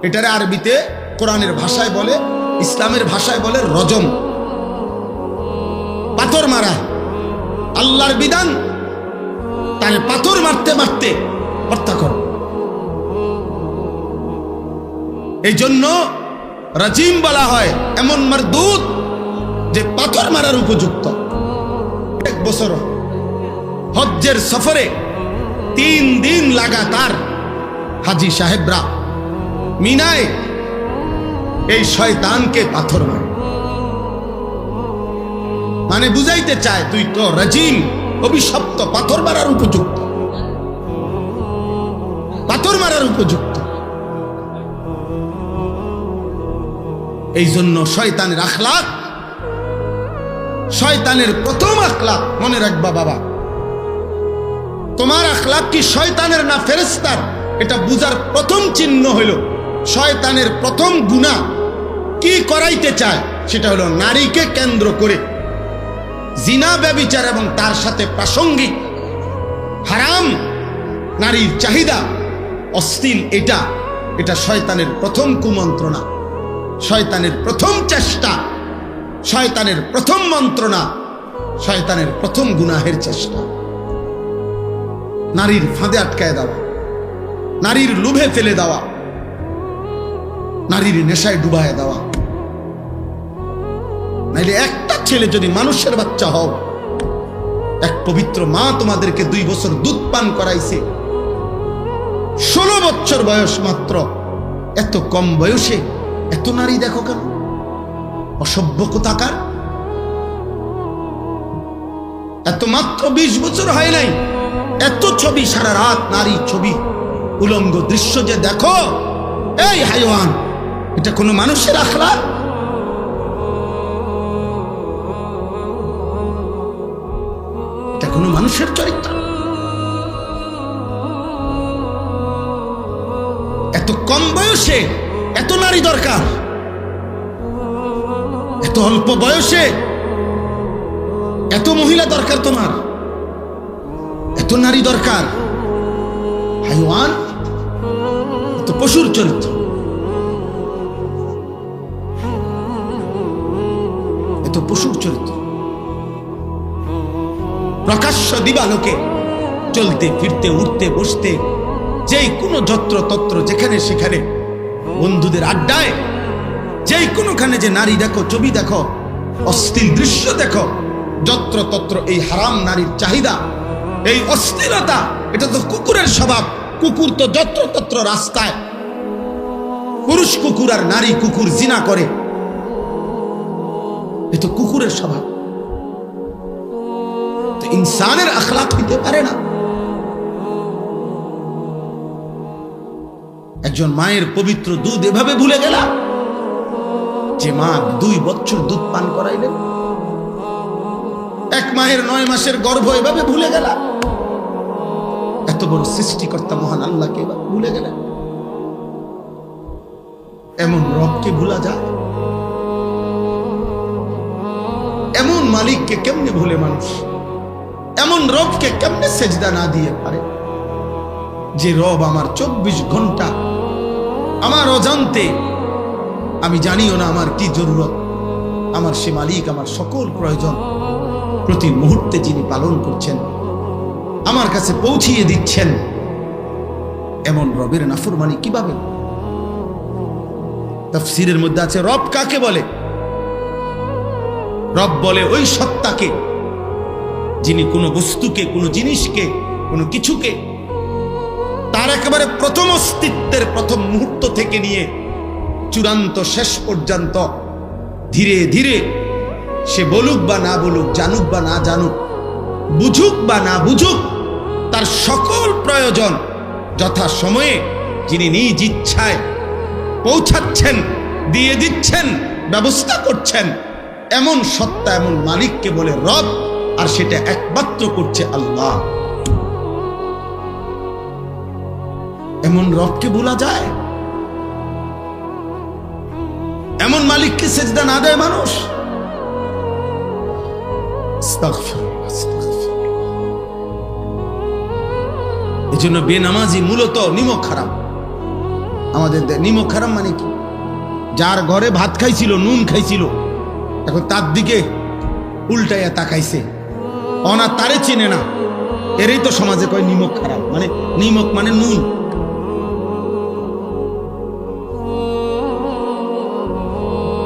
এটারে আরবিতে কোরআনের ভাষায় বলে, ইসলামের ভাষায় বলে রজম, পাথর মারা। আল্লাহর বিধান, তারে পাথর মারতে মারতে হত্যা করো। এই জন্য রাজিম বলা হয় এমন মারদুদ যে পাথর মারার উপযুক্ত। 1 বছর হজ্জের সফরে 3 দিন লাগাতার হাজী সাহেবরা মিনায় এই শয়তানকে পাথর মারে। মানে বুঝাইতে চায় তুই তো রাজিম, অভিশপ্ত, পাথর মারার উপযুক্ত, পাথর মারার উপযুক্ত। এই জন্য শয়তানের আখলাক, শয়তানের প্রথম আখলাক মনে রাখবা বাবা, তোমার আখলাক কি শয়তানের না ফেরেশতার, এটা বুঝার প্রথম চিহ্ন হইল শয়তানের প্রথম গুনাহ কি করাইতে চায়, সেটা হলো নারীকে কেন্দ্র করে জিনা, ব্যভিচার এবং তার সাথে প্রাসঙ্গিক হারাম নারীর চাহিদা, অশ্লীল, এটা শয়তানের প্রথম কুমন্ত্রণা, শয়তানের প্রথম চেষ্টা, শয়তানের প্রথম মন্ত্রণা, শয়তানের প্রথম গুনাহের চেষ্টা। নারীর ফাঁদে আটকায় দেওয়া, নারীর লোভে ফেলে দেওয়া, নারীর নেশায় ডুবায় দেওয়া। নাইলে একটা ছেলে যদি মানুষের বাচ্চা হও, এক পবিত্র মা তোমাদেরকে 2 বছর দুধ পান করাইছে, 16 বছর বয়স মাত্র, এত কম বয়সে এত নারী দেখো কেন? অসভ্য কোথাকার। এত মাত্র 20 বছর হয় নাই, এত ছবি, সারা রাত নারী ছবি, উলঙ্গ দৃশ্য যে দেখো, এই হাইওয়ান, এটা কোনো মানুষের আখলাক? এটা কোনো মানুষের চরিত্র? এত কম বয়সে এত নারী দরকার, এত অল্প বয়সে এত মহিলা দরকার, তোমার এত নারী দরকার? হাইওয়ান, এত পশুর চরিত্র, এত পশুর চরিত্র। প্রকাশ্য দিবালোকে চলতে ফিরতে, উঠতে বসতে, যেই কোনো যত্র তত্র, যেখানে সেখানে বন্ধুদের আড্ডায়, যেই কোনোখানে যে নারী দেখো, ছবি দেখো, অশ্লীল দৃশ্য দেখো, যত্র তত্র এই হারাম নারীর চাহিদা, এই অস্থিরতা, এটা তো কুকুরের স্বভাব। কুকুর তো যত্র তত্র রাস্তায়, পুরুষ কুকুর আর নারী কুকুর জিনা করে, এ তো কুকুরের স্বভাব। তো ইনসানের আখলাক হইতে পারে না। একজন মায়ের পবিত্র দুধ এভাবে ভুলে গেলা, যে মা 2 বছর দুধ পান করাইলেন। এক মায়ের 9 মাসের গর্ভ এভাবে ভুলে গেলা। এত বড় সৃষ্টিকর্তা মহান আল্লাহকে ভুলে গেলেন। এমন রবকে ভুলা যায়? এমন মালিককে কেমনে ভুলে মানুষ? এমন রবকে কেমনে সেজদা না দিয়ে পারে? যে রব আমার 24 ঘন্টা আমার অজান্তে, আমি জানিও না আমার কি জরুরত, আমার সে মালিক আমার সকল প্রয়োজন প্রতি মুহূর্তে যিনি পালন করছেন, আমার কাছে পৌঁছিয়ে দিচ্ছেন। এমন রবের নাফরমানি কিভাবে? তাফসীরের মধ্যে আছে, রব কাকে বলে? রব বলে ওই সত্তাকে যিনি কোনো বস্তুকে, কোনো জিনিসকে, কোনো কিছুকে তার একেবারে প্রথম অস্তিত্বের প্রথম মুহূর্ত থেকে নিয়ে চূড়ান্ত শেষ পর্যন্ত ধীরে ধীরে সে বলুক বা না বলুক, জানুক বা না জানুক, বুঝুক বা না বুঝুক, তার সকল প্রয়োজন যথা সময়ে যিনি নিজ ইচ্ছায় পৌঁছাচ্ছেন, দিয়ে দিচ্ছেন, ব্যবস্থা করছেন, এমন সত্তা, এমন মালিককে বলে রব। আর সেটা একমাত্র করছে আল্লাহ। এমন রবকে ভোলা যায়? এমন মালিককে সেজদা না দেয় মানুষ? এই জন্য বেনামাজি মূলত নিমক হারাম। আমাদের নিমক হারাম মানে কি? যার ঘরে ভাত খাইছিল, নুন খাইছিল, এখন তার দিকে উল্টাইয়া তাকাইছে, অনা তারে চিনে না, এরই তো সমাজে কয় নিমক হারাম। মানে নিমক মানে নুন।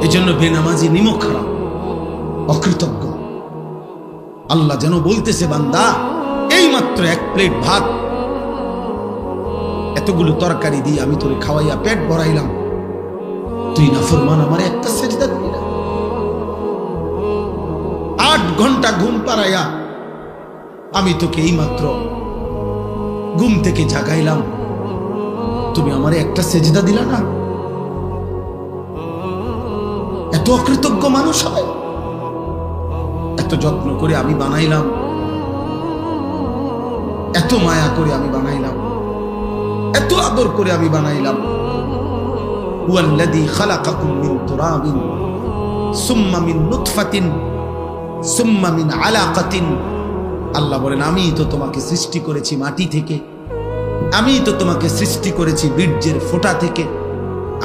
এই জন্য বেনামাজি নিমক হারাম, অকৃতজ্ঞ। আল্লাহ যেন বলতেছে, বান্দা এই মাত্র 1 প্লেট ভাত, এতগুলো তরকারি দিয়ে আমি তোরে খাওয়াইয়া পেট ভরাইলাম, তুই নাফরমান আমার একটা সেজদা দিবি না? 8 ঘন্টা ঘুম পাড়াইয়া আমি তোকে এই মাত্র ঘুম থেকে জাগাইলাম, তুমি আমারে একটা সেজদা দিলা না? এত অকৃতজ্ঞ মানুষ হয়? এত যত্ন করে আমি বানাইলাম, এত মায়া করে আমি বানাইলাম, এত আদর করে আমি বানাইলাম। হুয়াল্লাযী খালাকাকুম মিন তুরাবিন সুম্মা মিন নুতফাতিন সুম্মা মিন আলাকাতিন। আল্লাহ বলেন, আমি তো তোমাকে সৃষ্টি করেছি মাটি থেকে, আমি তো তোমাকে সৃষ্টি করেছি বীর্যের ফোঁটা থেকে,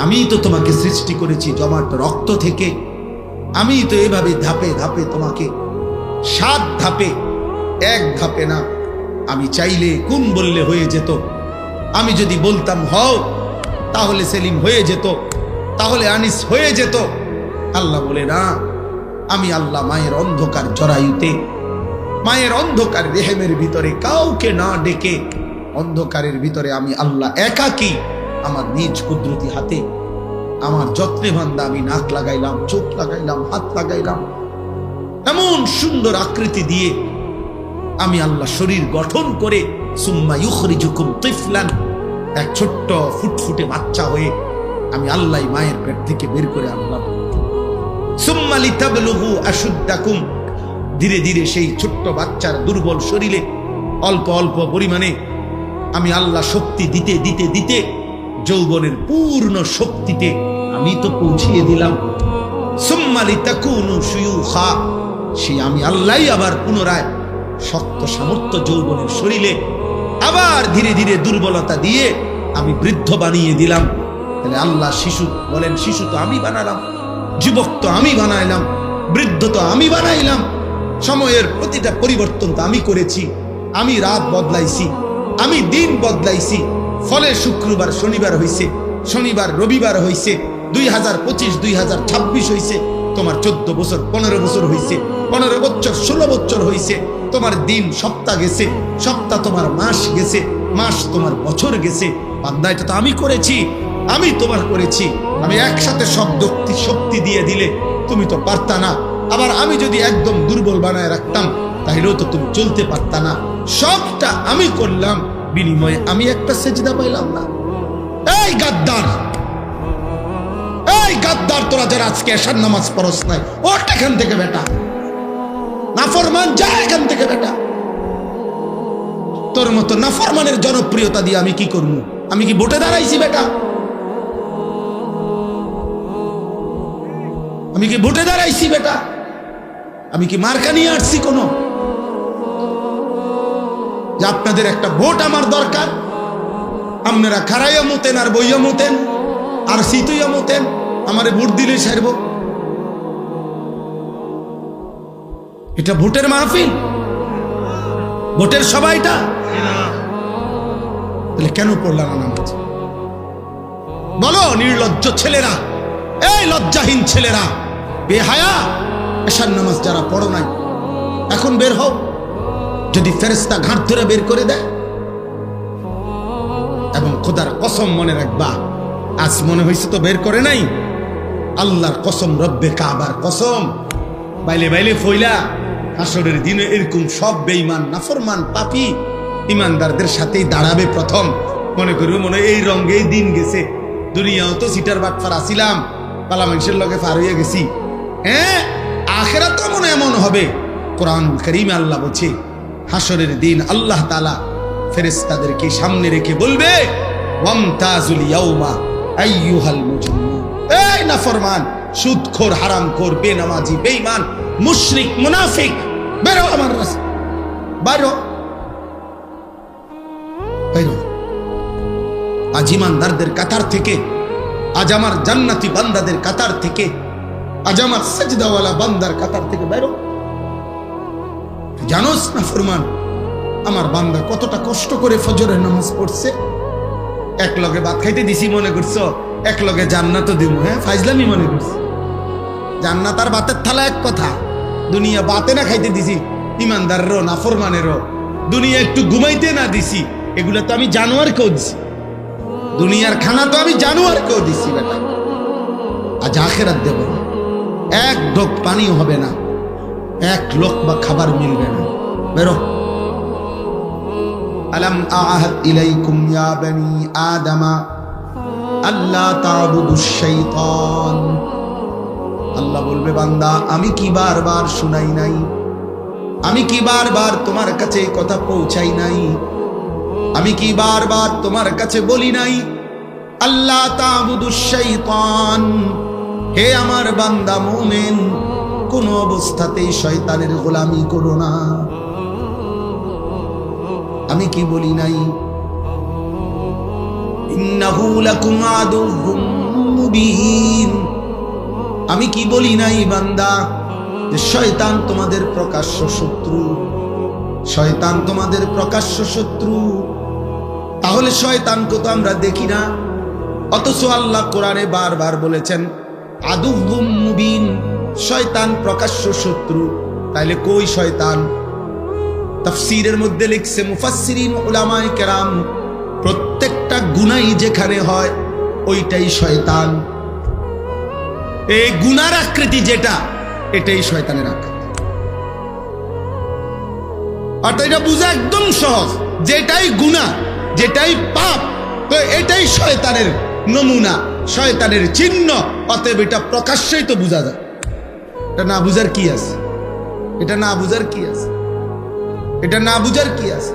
আমি তো তোমাকে সৃষ্টি করেছি জমাট রক্ত থেকে। আমি তো এভাবে ধাপে ধাপে তোমাকে 7 ধাপে, 1 ধাপে না। আমি চাইলে কুন বললে হয়ে যেত, আমি যদি বলতাম হও তাহলে সেলিম হয়ে যেত, তাহলে আনিস হয়ে যেত। আল্লাহ বলে না, আমি আল্লাহ মায়ের অন্ধকার জরায়ুতে, মায়ের অন্ধকার রেহেমের ভিতরে কাউকে না ডেকে, অন্ধকারের ভিতরে আমি আল্লাহ একাকী আমার নিজ কুদরতি হাতে আমার যত্নে বান্দা আমি নাক লাগাইলাম, চোখ লাগাইলাম, হাত লাগাইলাম। এমন সুন্দর আকৃতি দিয়ে আমি আল্লাহ শরীর গঠন করে সুম্মা ইউখরিজুকুম তিফলান, এক ছোট্ট ফুটফুটে বাচ্চা হয়ে আমি আল্লাহ মায়ের পেট থেকে বের করে আনলাম। সুম্মা লিতাবলুগু আশুদ্দাকুম, ধীরে ধীরে সেই ছোট্ট বাচ্চার দুর্বল শরীরে অল্প অল্প পরিমাণে আমি আল্লাহ শক্তি দিতে দিতে দিতে যৌবনের পূর্ণ শক্তিতে আমি তো পৌঁছিয়ে দিলাম। সুম্মা লিতাকুনু শুয়ুখা, সেই আমি আল্লাহ আবার পুনরায় শক্ত সামর্থ্য যৌবনের শরীরে আবার ধীরে ধীরে দুর্বলতা দিয়ে আমি বৃদ্ধ বানিয়ে দিলাম। তাহলে আল্লাহ শিশু বলেন, শিশু তো আমি বানালাম, যুবক তো আমি বানাইলাম, বৃদ্ধ তো আমি বানাইলাম। সময়ের প্রতিটা পরিবর্তন তো আমি করেছি, আমি রাত বদলাইছি, আমি দিন বদলাইছি। ফলে শুক্রবার শনিবার হইছে, শনিবার রবিবার হইছে, 2025 2026 হইছে। তোমার 14 বছর 15 বছর হইছে, 15 বছর 16 বছর হইছে। তোমার দিন সপ্তাহ গেছে, সপ্তাহ তোমার মাস গেছে, মাস তোমার বছর গেছে। বান্দা, এটা তো আমি করেছি, আমি তোমার করেছি। আমি একসাথে সব শক্তি দিয়ে দিলে তুমি তো পারতা না। আবার আমি যদি একদম দুর্বল বানায় রাখতাম তাহলেও তো তুমি চলতে পারতা না। সবটা আমি করলাম, বিনিময়ে আমি একটা সেজদা পাইলাম না। এই গাদ্দার, এই গাদ্দার, তোরা যারা আজকে এশার নামাজ পড়স নাই, ওঠ এখান থেকে বেটা, নাফরমান, যা এখান থেকে বেটা। তোর মতো নাফরমানের জনপ্রিয়তা দিয়ে আমি কি করব? আমি কি ভোটে দাঁড়াইছি বেটা? আমি কি ভোটে দাঁড়াইছি বেটা? আমি কি মার্কা নিয়ে আসছি কোনো? যে আপনাদের একটা ভোট আমার দরকার, আপনারা খারাইয়া মতেন আর বইয়া মতেন আর শীতইয়া মতেন, আমারে ভোট দিলে সারব। এটা ভোটের মাহফিল, ভোটের সবাইটা। তাহলে কেন পড়লাম না নামাজ? বলো নির্লজ্জ ছেলেরা, এই লজ্জাহীন ছেলেরা, বেহায়া, এশার নামাজ যারা পড়ো নাই, এখন বের হও। যদি ফেরেশতা ঘাট ধরে বের করে দেয়, এবং খোদার কসম মনে রাখবা, আজ মনে হয়েছে তো বের করে নাই, আল্লাহর কসম, রব্বে কাবার কসম, বাইলে বাইলে ফইলা হাসরের দিনে এরকম সব বেঈমান নাফরমান পাপী ইমানদারদের সাথেই দাঁড়াবে প্রথম। মনে করবে মনে এই রঙেই দিন গেছে, দুনিয়াও তো সিটার বাটফার আসিলাম, পালা মানুষের লগে পার হইয়া গেছি। হ্যাঁ, আখিরাত মনে এমন হবে। কোরআন কারীমে আল্লাহ বলছে, হাসরের দিন আল্লাহ তাআলা ফেরেশতাদেরকে সামনে রেখে বলবে, ওয়ামতাজুল ইয়াউমা আইয়ুহাল মুজরিমুন। এই নাফরমান, সুদখোর, হারামখোর, বেনামাজি, বেঈমান, মুশরিক, মুনাফিক, বেরো আমার রাস্তা, বাইরো বাইরো। আজ ইমানদারদের কাতার থেকে, আজ আমার জান্নাতি বান্দাদের কাতার থেকে, আজ আমার সেজদাওয়ালা বান্দার কাতার থেকে বাইরো। জানোস না ফরমান, আমার বান্দা কতটা কষ্ট করে ফজরের নামাজ পড়ছে। এক লগে ভাত খাইতে দিছি মনে করছো এক লগে জান্নাতও দিব? হ্যাঁ, ফাইজলামি মনে করছি। জান্নাত আর ভাতের থালা এক কথা। দুনিয়া বাতে না খাইতে দিছি ইমানদারেরও নাফরমানেরও, দুনিয়া একটু ঘুমাইতে না দিছি, এগুলো তো আমি জানোয়ারকেও দিছি। দুনিয়ার খানা তো আমি জানোয়ারকেও দিছি বেটা। আজ আখিরাত দেব না, এক ঢোক পানিও হবে না, এক লোকমা খাবার মিলবে না। বেরো। আলাম আ'হাদ ইলাইকুম ইয়া বনি আদমা আল্লা তা'বুদুশ শাইতান। আল্লাহ বলবে, বান্দা আমি কি বারবার শুনাই নাই? আমি কি বারবার তোমার কাছে কথা পৌঁছাই নাই? আমি কি বারবার তোমার কাছে বলি নাই আল্লাহ তা'বুদুশ শাইতান, হে আমার বান্দা মুমিন, কোন অবস্থাতেই শয়তানের গোলামি করো না? আমি কি বলি নাই? ইন্নাহু লাকুম আদুউম মুবিন, আমি কি বলি নাই বান্দা যে শয়তান তোমাদের প্রকাশ্য শত্রু? শয়তান তোমাদের প্রকাশ্য শত্রু। তাহলে শয়তানকে তো আমরা দেখি না, অথচ আল্লাহ কোরআনে বারবার বলেছেন আদুউম মুবিন, শয়তান প্রকাশ্য শত্রু। তাইলে কই শয়তান? তাফসীরের মধ্যে লিখছে মুফাসসিরিন উলামায়ে কেরাম, প্রত্যেকটা গুনাহ যেখানে হয় ওইটাই শয়তান। এই গুনার আকৃতি যেটা, এটাই শয়তানের আকৃতি। আর এটা বোঝা একদম সহজ, যেটাই গুনাহ, যেটাই পাপ, তো এটাই শয়তানের নমুনা, শয়তানের চিহ্ন। অতএব এটা প্রকাশ্যেই তো বোঝা যায়। এটা না বুঝার কি আছে? এটা না বুঝার কি আছে? এটা না বুঝার কি আছে?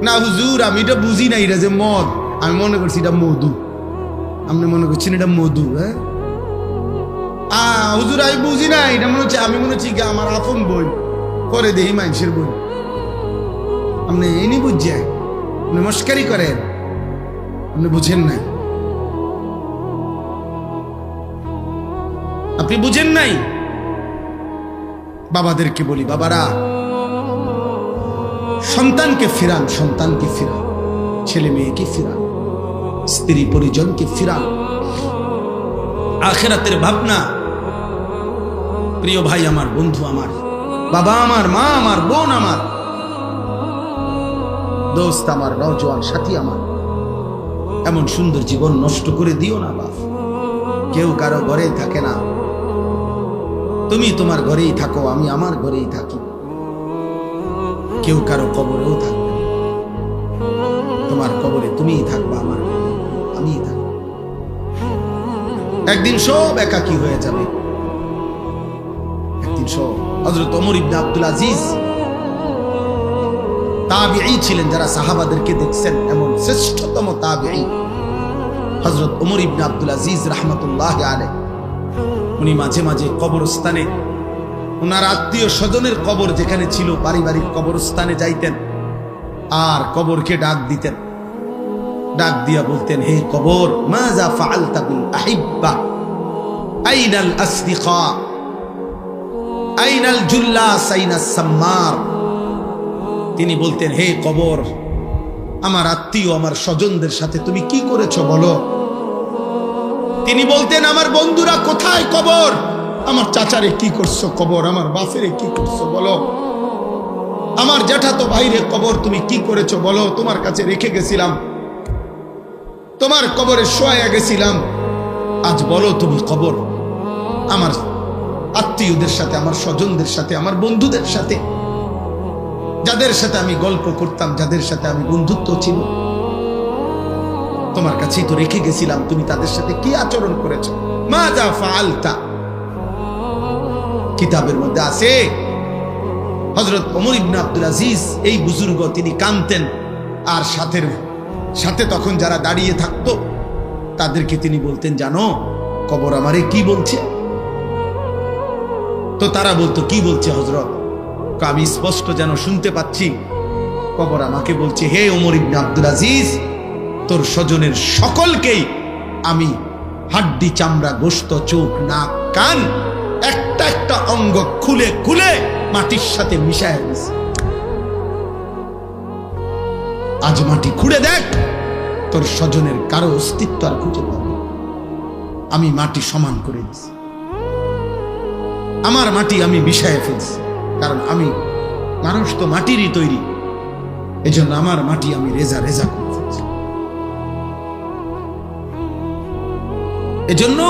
না হুজুর, আমি এটা বুঝি না, এটা যে মদ, আমি মনে করছি এটা মধু। আপনি মনে করছেন এটা মধু? হ্যাঁ হুজুর, আমি বুঝি না, এটা মনে হচ্ছে, আমি মনে হচ্ছি আমার আপন বই, পরে দেহি মানুষের বই। আপনি এনি বুঝছেন, আপনি মস্কারি করেন, আপনি বুঝেন নাই, আপনি বুঝেন নাই। বাবাদেরকে বলি, বাবারা সন্তানকে ফিরান, সন্তানকে ফিরান, ছেলে মেয়েকে ফিরান, স্ত্রী পরিজনকে ফিরান। আখিরাতের ভাবনা, প্রিয় ভাই আমার, বন্ধু আমার, বাবা আমার, মা আমার, বোন আমার, দোস্ত আমার, নওজোয়ান সাথী আমার, এমন সুন্দর জীবন নষ্ট করে দিও না বাপ। কেউ কারো ঘরেই থাকে না, তুমি তোমার ঘরেই থাকো, আমি আমার ঘরেই থাকি। কেউ কারো কবরেও থাকবে, তোমার কবরে তুমিই থাকবা, আমার আমিই থাকবো। একদিন সব একাকী হয়ে যাবে, একদিন সব। হযরত ওমর ইবনে আব্দুল আজিজ তাবিঈ ছিলেন, যারা সাহাবাদেরকে দেখছেন, এমন শ্রেষ্ঠতম তাবিঈ হযরত ওমর ইবনে আব্দুল আজিজ রাহমাতুল্লাহি আলাইহি। উনি মাঝে মাঝে কবরস্থানে, ওনার আত্মীয় স্বজনের কবর যেখানে ছিল, পারিবারিক কবরস্থানে যাইতেন আর কবরকে ডাক দিতেন। ডাক দিয়া বলতেন, হে কবর, মাযা ফাআলতা বিল আহিব্বা, আইনাল আসদিকা, আইনাল জুল্লাস, আইনাস সাম্মার। তিনি বলতেন, হে কবর, আমার আত্মীয়, আমার স্বজনদের সাথে তুমি কি করেছো বলো? তিনি বলতেন, আমার বন্ধুরা কোথায় কবর? আমার চাচারে কি করছো কবর? আমার বাপেরে কি করছো বলো? আমার জ্যাঠাতো ভাইরে কবর তুমি কি করেছো বলো? তোমার কাছে রেখে গেছিলাম, তোমার কবরে শোয়া গেছিলাম, আজ বলো তুমি কবর। আমার আত্মীয়দের সাথে, আমার স্বজনদের সাথে, আমার বন্ধুদের সাথে, যাদের সাথে আমি গল্প করতাম, যাদের সাথে আমি বন্ধুত্ব ছিল, তোমার কাছেই তো রেখে গেছিলাম, তুমি তাদের সাথে কি আচরণ করেছো? মাযা ফাআলতা। কিতাবের মধ্যে আছে, হযরত ওমর ইবনে আব্দুল আজিজ, এই বুজুর্গ, তিনি কাঁদতেন। আর সাথে তখন যারা দাঁড়িয়ে থাকতো তাদেরকে তিনি বলতেন, জানো কবর আমারে কি বলছে? তো তারা বলতো, কি বলছে হযরত? আমি স্পষ্ট যেন শুনতে পাচ্ছি, কবর আমাকে বলছে, হে ওমর ইবনে আব্দুল আজিজ, তোর স্বজনের সকলকেই আমি হাড্ডি, চামড়া, গোশত, চোখ, নাক, কান, একটা একটা অঙ্গ খুলে খুলে মাটির সাথে মিশায় দিয়েছি। আজ মাটি খুঁড়ে দেখ, তোর স্বজনের কারো অস্তিত্ব আর খুঁজে পাবে। আমি মাটি সমান করে দিছি, আমার মাটি আমি মিশায় ফেলছি, কারণ আমি মানুষ তো মাটিরই তৈরি, এজন্য আমার মাটি আমি রেজা রেজা করে ফেলছি। এজন্য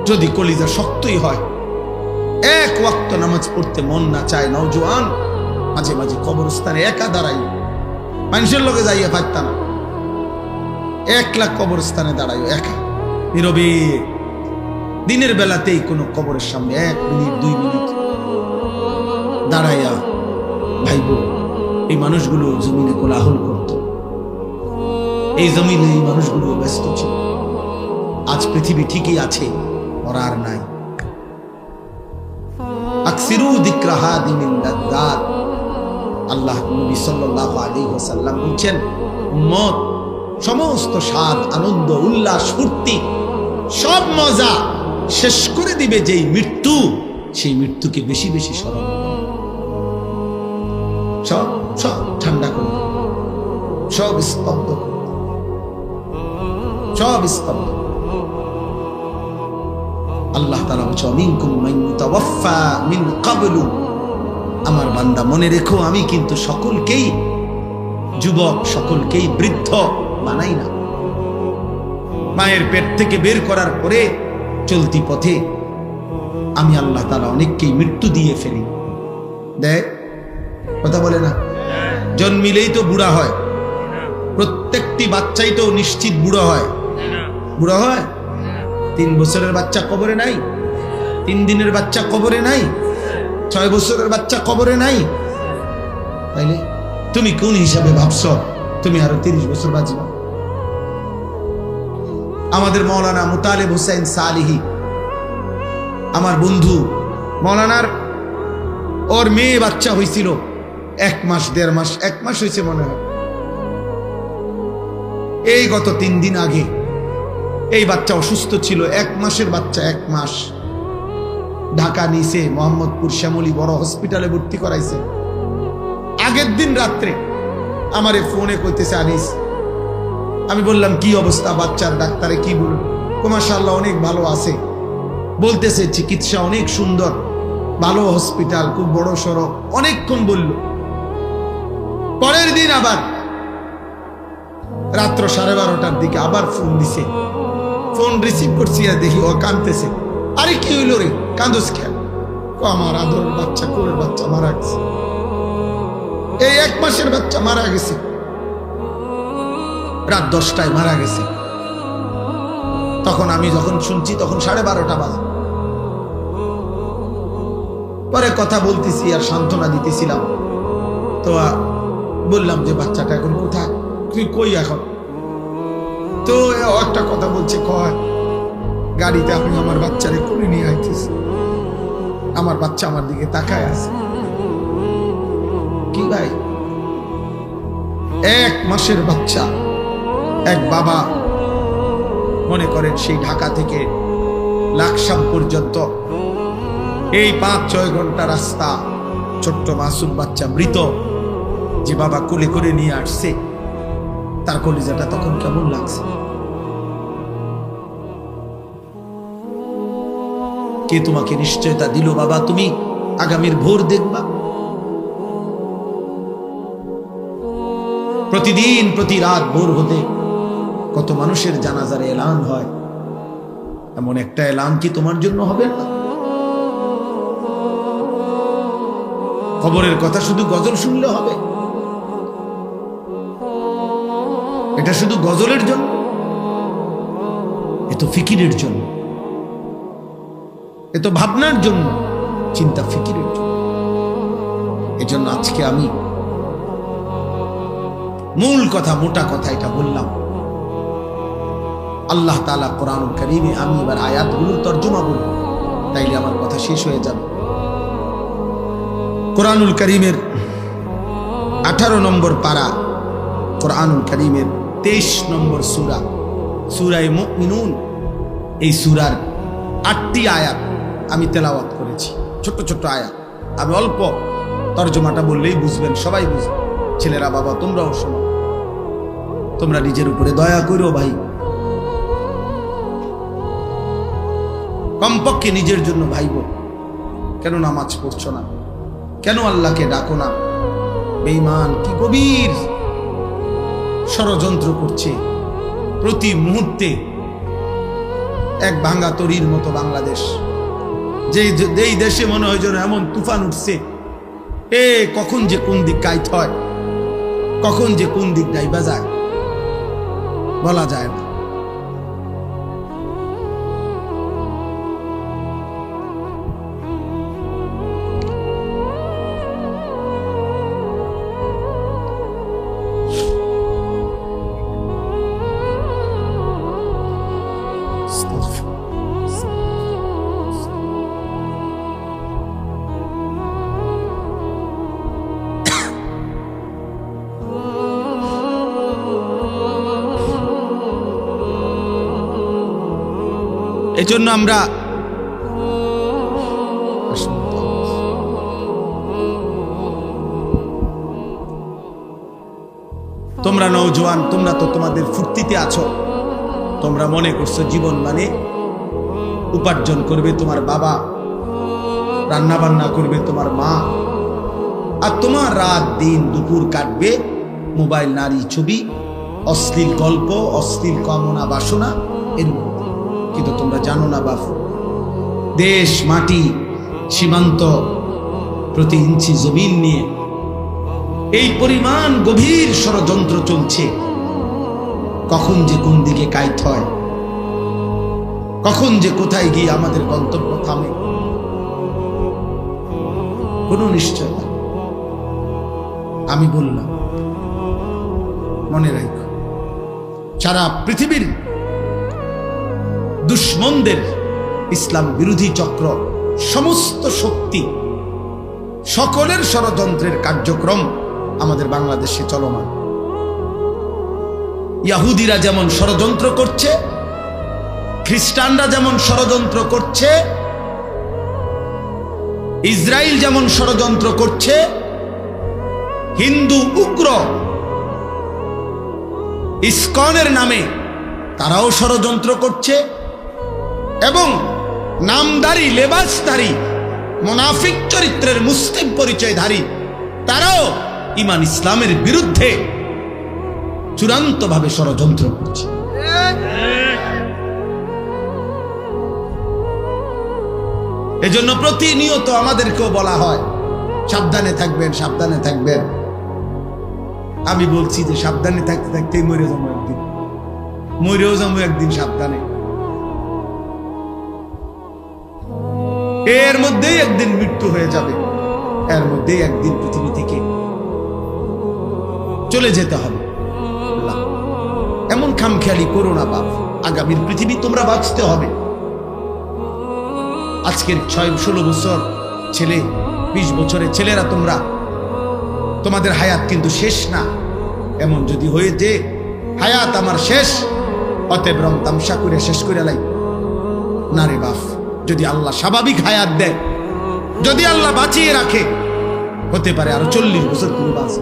যদি কলিজা শক্তই হয়, এক ওয়াক্ত নামাজ পড়তে মন না চায়, নওজোয়ান মাঝে মাঝে কবরস্থানে একা দাঁড়াই, মানুষের লোকে যাইয়া পারতাম না, একলা কবরস্থানে দাঁড়াই একা নীরবে, দিনের বেলাতেই কোনো কবরের সামনে 1 মিনিট 2 মিনিট দাঁড়াইয়া ভাইব, এই মানুষগুলো জমিনে কোলাহল করত, এই জমিনে এই মানুষগুলো ব্যস্ত ছিল। আজ পৃথিবী ঠিকই আছে, ওরা আর নাই। আকসিরু যিকরা হাদিমিন লাযযাত, আল্লাহ নবী সাল্লাল্লাহু আলাইহি ওয়াসাল্লাম বলেন, উম্মত সমস্ত স্বাদ, আনন্দ, উল্লাস, ফুর্তি, সব মজা শেষ করে দিবে যেই মৃত্যু, সেই মৃত্যুকে বেশি বেশি স্মরণ করো। সব সব ঠান্ডা করে, সব স্তব্ধ করে, সব স্তব্ধ। আল্লাহ তাআলা বলেন, মিনকুম মান ইউতাওয়াফা মিন ক্বাবলু, আমার বান্দা মনে রেখো আমি কিন্তু সকলকেই যুবক, সকলকেই বৃদ্ধ বানাই না। মায়ের পেট থেকে বের করার পরে চলতি পথে আমি আল্লাহ তাআলা অনেককেই মৃত্যু দিয়ে ফেলি। দেখ, কথা বলে না, জন্মিলেই তো বুড়া হয়, প্রত্যেকটি বাচ্চাই তো নিশ্চিত বুড়ো হয়। বুড়ো হয়? 3 বছরের বাচ্চা কবরে নাই, 3 দিনের বাচ্চা কবরে নাই, 6 বছরের বাচ্চা কবরে নাই। তাইলে তুমি কোন হিসাবে ভাবছো তুমি আরো 30 বছর বাঁচবা? আমাদের মাওলানা মুতালেব হোসেন সালিহি, আমার বন্ধু, মাওলানার ওর মেয়ে বাচ্চা হয়েছিল 1 মাস 1.5 মাস, 1 মাস হয়েছে মনে হয়। এই গত 3 দিন আগে এই বাচ্চা অসুস্থ ছিল, 1 মাসের বাচ্চা, 1 মাস। ঢাকা নিছে, মোহাম্মদপুর শ্যামলী বড় হসপিটালে ভর্তি করাইছে। আগের দিন রাত্রে আমারে ফোনে কইতেছে, আনিস, আমি বললাম কি অবস্থা বাচ্চার? ডাক্তারে কি বলল? মাশাআল্লাহ অনেক ভালো আছে, বলতেছে চিকিৎসা অনেক সুন্দর, ভালো হসপিটাল, খুব বড় সড়ো, অনেকক্ষণ বলল। পরের দিন আবার রাত্র 12:30টার দিকে আবার ফোন দিছে। ফোন রিসিভ করছি আর দেখি ও কাঁদতেছে। আরে কি হইল রে, কাঁদোস কেন? আমার আদরের বাচ্চা, কোলের বাচ্চা মারা গেছে, এই 1 মাসের বাচ্চা মারা গেছে, রাত 10টায় মারা গেছে। তখন আমি যখন শুনছি তখন 12:30 বাজে। পরে কথা বলতেছি আর সান্ত্বনা দিতেছিলাম, তো বললাম যে বাচ্চাটা এখন কোথায়, তুই কই এখন? তো একটা কথা বলছে, কয় গাড়িতে আমি আমার বাচ্চারে কোলে নিয়ে আইতেছি, আমার বাচ্চা আমার দিকে তাকায় আছে। কি ভাই, 1 মাসের বাচ্চা, এক বাবা মনে করেন সেই ঢাকা থেকে লাকসাম পর্যন্ত এই 5-6 ঘন্টা রাস্তা, ছোট্ট মাসুম বাচ্চা মৃত, যে বাবা কোলে করে নিয়ে আসছে, তার কলিজাটা তখন কেমন লাগছে? কে তোমাকে নিশ্চয়তা দিল বাবা তুমি আগামীর ভোর দেখবা? প্রতিদিন প্রতি রাত ভোর হতে কত মানুষের জানাজার এলান হয়, এমন একটা এলান কি তোমার জন্য হবে না? খবরের কথা শুধু গজল শুনলে হবে? এটা শুধু গজলের জন্য? এ তো ফিকিরের জন্য, এ তো ভাবনার জন্য, চিন্তা ফিকিরের জন্য। এজন্য আজকে আমি মূল কথা, মোটা কথা এটা বললাম। আল্লাহ তাআলা কোরআনুল কারীমে, আমি এবার আয়াতগুলোর তর্জমা বলব, তাইলে আমার কথা শেষ হয়ে যাবে। কোরআনুল কারীমের 18 নম্বর পারা, কোরআনুল কারীমের 23 নম্বর সূরা, সূরায়ে মুমিনুন। এই সূরার 8টি আয়াত আমি তেলাওয়াত করেছি, ছোট্ট ছোট্ট আয়াত। আমি অল্প তর্জমাটা বললেই বুঝবেন, সবাই বুঝবেন। ছেলেরা, বাবা, তোমরাও শোনো। তোমরা নিজের উপরে দয়া করো ভাই, কমপক্ষে নিজের জন্য ভাইবো। কেন নামাজ পড়ছো না? কেন আল্লাহকে ডাকো না? বেঈমান কি গভীর ষড়যন্ত্র করছে প্রতি মুহূর্তে। এক ভাঙা তরির মতো বাংলাদেশ, যেই দেশে মনে হয় যেন এমন তুফান উঠছে, কখন যে কোন দিক কাইট হয়, কখন যে কোন দিক ডাইবা যায় বলা যায় না। এজন্য আমরা তোমরা নওজোয়ান, তোমরা তো তোমাদের ফুর্তিতে আছো। তোমরা মনে করছো জীবন মানে উপার্জন করবে তোমার বাবা, রান্না বান্না করবে তোমার মা, আর তোমার রাত দিন দুপুর কাটবে মোবাইল, নারী, ছবি, অশ্লীল গল্প, অশ্লীল কামনা বাসনা এর মধ্যে। কিন্তু তোমরা জানো না বাপ, দেশ মাটি সীমান্ত প্রতি ইঞ্চি জমিন নিয়ে এই পরিমাণ গভীর ষড়যন্ত্র চলছে। কখন যে কোন দিকে কাইট হয়, কখন যে কোথায় গিয়ে আমাদের গন্তব্য থামে, কোনো নিশ্চয়তা। আমি বললাম মনে রাখো, সারা পৃথিবীর দুশ্মনদের, ইসলাম বিরোধী চক্র, সমস্ত শক্তি, সকলের ষড়যন্ত্রের কার্যক্রম আমাদের বাংলাদেশে চলমান। ইহুদিরা যেমন ষড়যন্ত্র করছে, খ্রিস্টানরা যেমন ষড়যন্ত্র করছে, ইসরায়েল যেমন ষড়যন্ত্র করছে, হিন্দু উগ্র ইসকনের নামে তারাও ষড়যন্ত্র করছে, এবং নামধারী, লেবাসধারী, মুনাফিক চরিত্রের মুসলিম পরিচয়ধারী তারাও ঈমান ইসলামের বিরুদ্ধে চূড়ান্তভাবে ষড়যন্ত্র করছে। এজন্য প্রতিনিয়ত আমাদেরকেও বলা হয় সাবধানে থাকবেন, সাবধানে থাকবেন। আমি বলছি যে সাবধানে থাকতে থাকতেই মরে যাবো একদিন, মরেও যাবো একদিন সাবধানে। এর মধ্যেই একদিন মৃত্যু হয়ে যাবে, এর মধ্যেই একদিন পৃথিবী থেকে চলে যেতে হবে। এমন খামখেয়ালি করো না বাপ, আগামীর পৃথিবী তোমরা বাঁচতে হবে। আজকের 6-16 বছর ছেলে, 20 বছরের ছেলেরা তোমরা, তোমাদের হায়াত কিন্তু শেষ না। এমন যদি হয়ে যে হায়াত আমার শেষ, অতএব রং তামসা করে শেষ করে লাই না রে বাপ। যদি আল্লাহ স্বাভাবিক হায়াত দেয়, যদি আল্লাহ বাঁচিয়ে রাখে, হতে পারে আরো 40 বছর তুমি বাঁচো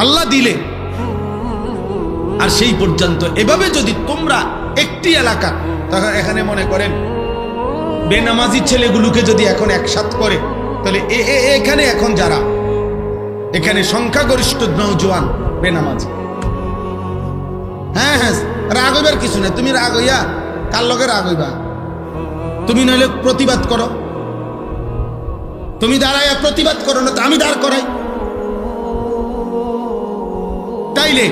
আল্লাহ দিলে। আর সেই পর্যন্ত এভাবে যদি তোমরা একটি এলাকা, তখন এখানে মনে করেন বেনামাজি ছেলেগুলোকে যদি এখন একসাথ করে, তাহলে এখানে এখন যারা এখানে সংখ্যাগরিষ্ঠ নওজোয়ান বেনামাজি। হ্যাঁ হ্যাঁ, রাগ হইবার কিছু না। তুমি রাগ হইয়া কার লগে রাগ হইবা? তুমি নইলে প্রতিবাদ করো, তুমি দাঁড়াইয়া প্রতিবাদ করো, না তো আমি দাঁড় করাই। তাইলে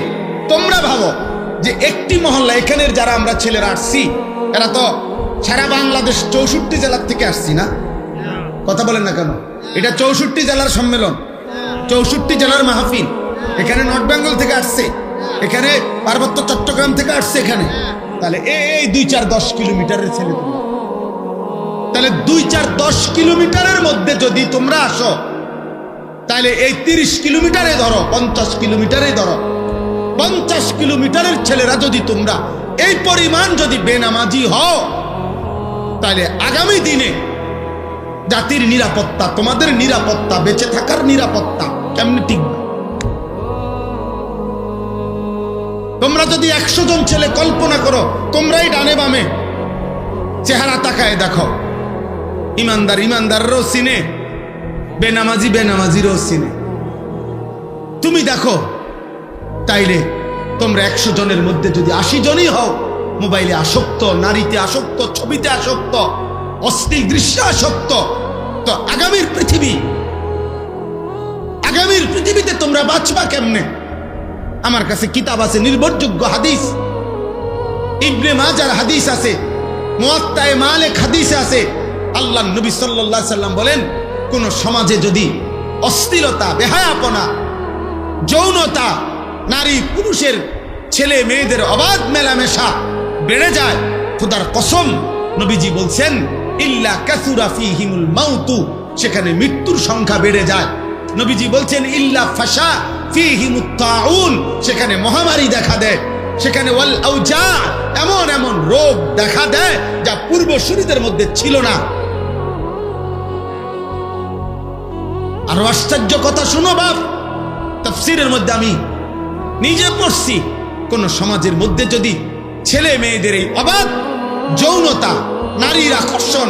তোমরা ভাবো যে একটি মহল্লা, এখানের যারা আমরা ছেলেরা আসছি, এরা তো সারা বাংলাদেশ 64 জেলার থেকে আসছি না? কথা বলেন না কেন? এটা 64 জেলার সম্মেলন, 64 জেলার মাহফিল। এখানে নর্থ বেঙ্গল থেকে আসছে, এখানে পার্বত্য চট্টগ্রাম থেকে আসছে এখানে। তাহলে এই 2-4-10 কিলোমিটারের ছেলে তোমরা, তাহলে 2-4-10 কিলোমিটারের মধ্যে যদি তোমরা আসো, তাহলে এই 30 কিলোমিটারে ধরো, 50 কিলোমিটারে ধরো, 50 কিলোমিটারের ছেলেরা যদি তোমরা এই পরিমাণ যদি বেনামাজি হও, তাহলে আগামী দিনে জাতির নিরাপত্তা, তোমাদের নিরাপত্তা, বেঁচে থাকার নিরাপত্তা কেমনে টিকবে? তোমরা যদি 100 জন ছেলে কল্পনা করো, তোমরাই ডানে বামে চেহারা তাকায় দেখো, ইমানদার ইমানদারও চিনে, বেনামাজি বেনামাজিরও চিনে। তুমি দেখো, তাইলে তোমরা 100 জনের মধ্যে যদি 80 জনই হও মোবাইলে আসক্ত, নারীতে আসক্ত, ছবিতে আসক্ত, অশ্লীল দৃশ্যে আসক্ত, তো আগামীর পৃথিবীতে তোমরা বাঁচবা কেমনে? আমার কাছে কিতাব আছে, নির্ভরযোগ্য হাদিস, ইবনে মাজার হাদিস আছে, মুয়াত্তায়ে মালিক হাদিস আছে। আল্লাহ নবী সাল্লাল্লাহু আলাইহি সাল্লাম বলেন, কোন সমাজে যদি অশ্লীলতা, বেহায়াপনা, যৌনতা, নারী পুরুষের, ছেলে মেয়েদের অবাধ মেলামেশা বেড়ে যায়, খোদার কসম নবীজি বলছেন, ইল্লা কাসুরা ফীহিমুল মাউতু, সেখানে মৃত্যুর সংখ্যা বেড়ে যায়। নবীজি বলছেন, ইল্লা ফাশা ফীহিমুত তাউন, সেখানে মহামারী দেখা দেয়, সেখানে ওয়াল আউজা, এমন এমন রোগ দেখা দেয় যা পূর্বসূরীদের মধ্যে ছিল না। আরো আশ্চর্য কথা শুনো বাপ, তাফসীরের মধ্যে আমি নিজে পড়ছি, কোন সমাজের মধ্যে যদি ছেলে মেয়েদের এই অবাধ যৌনতা, নারীর আকর্ষণ,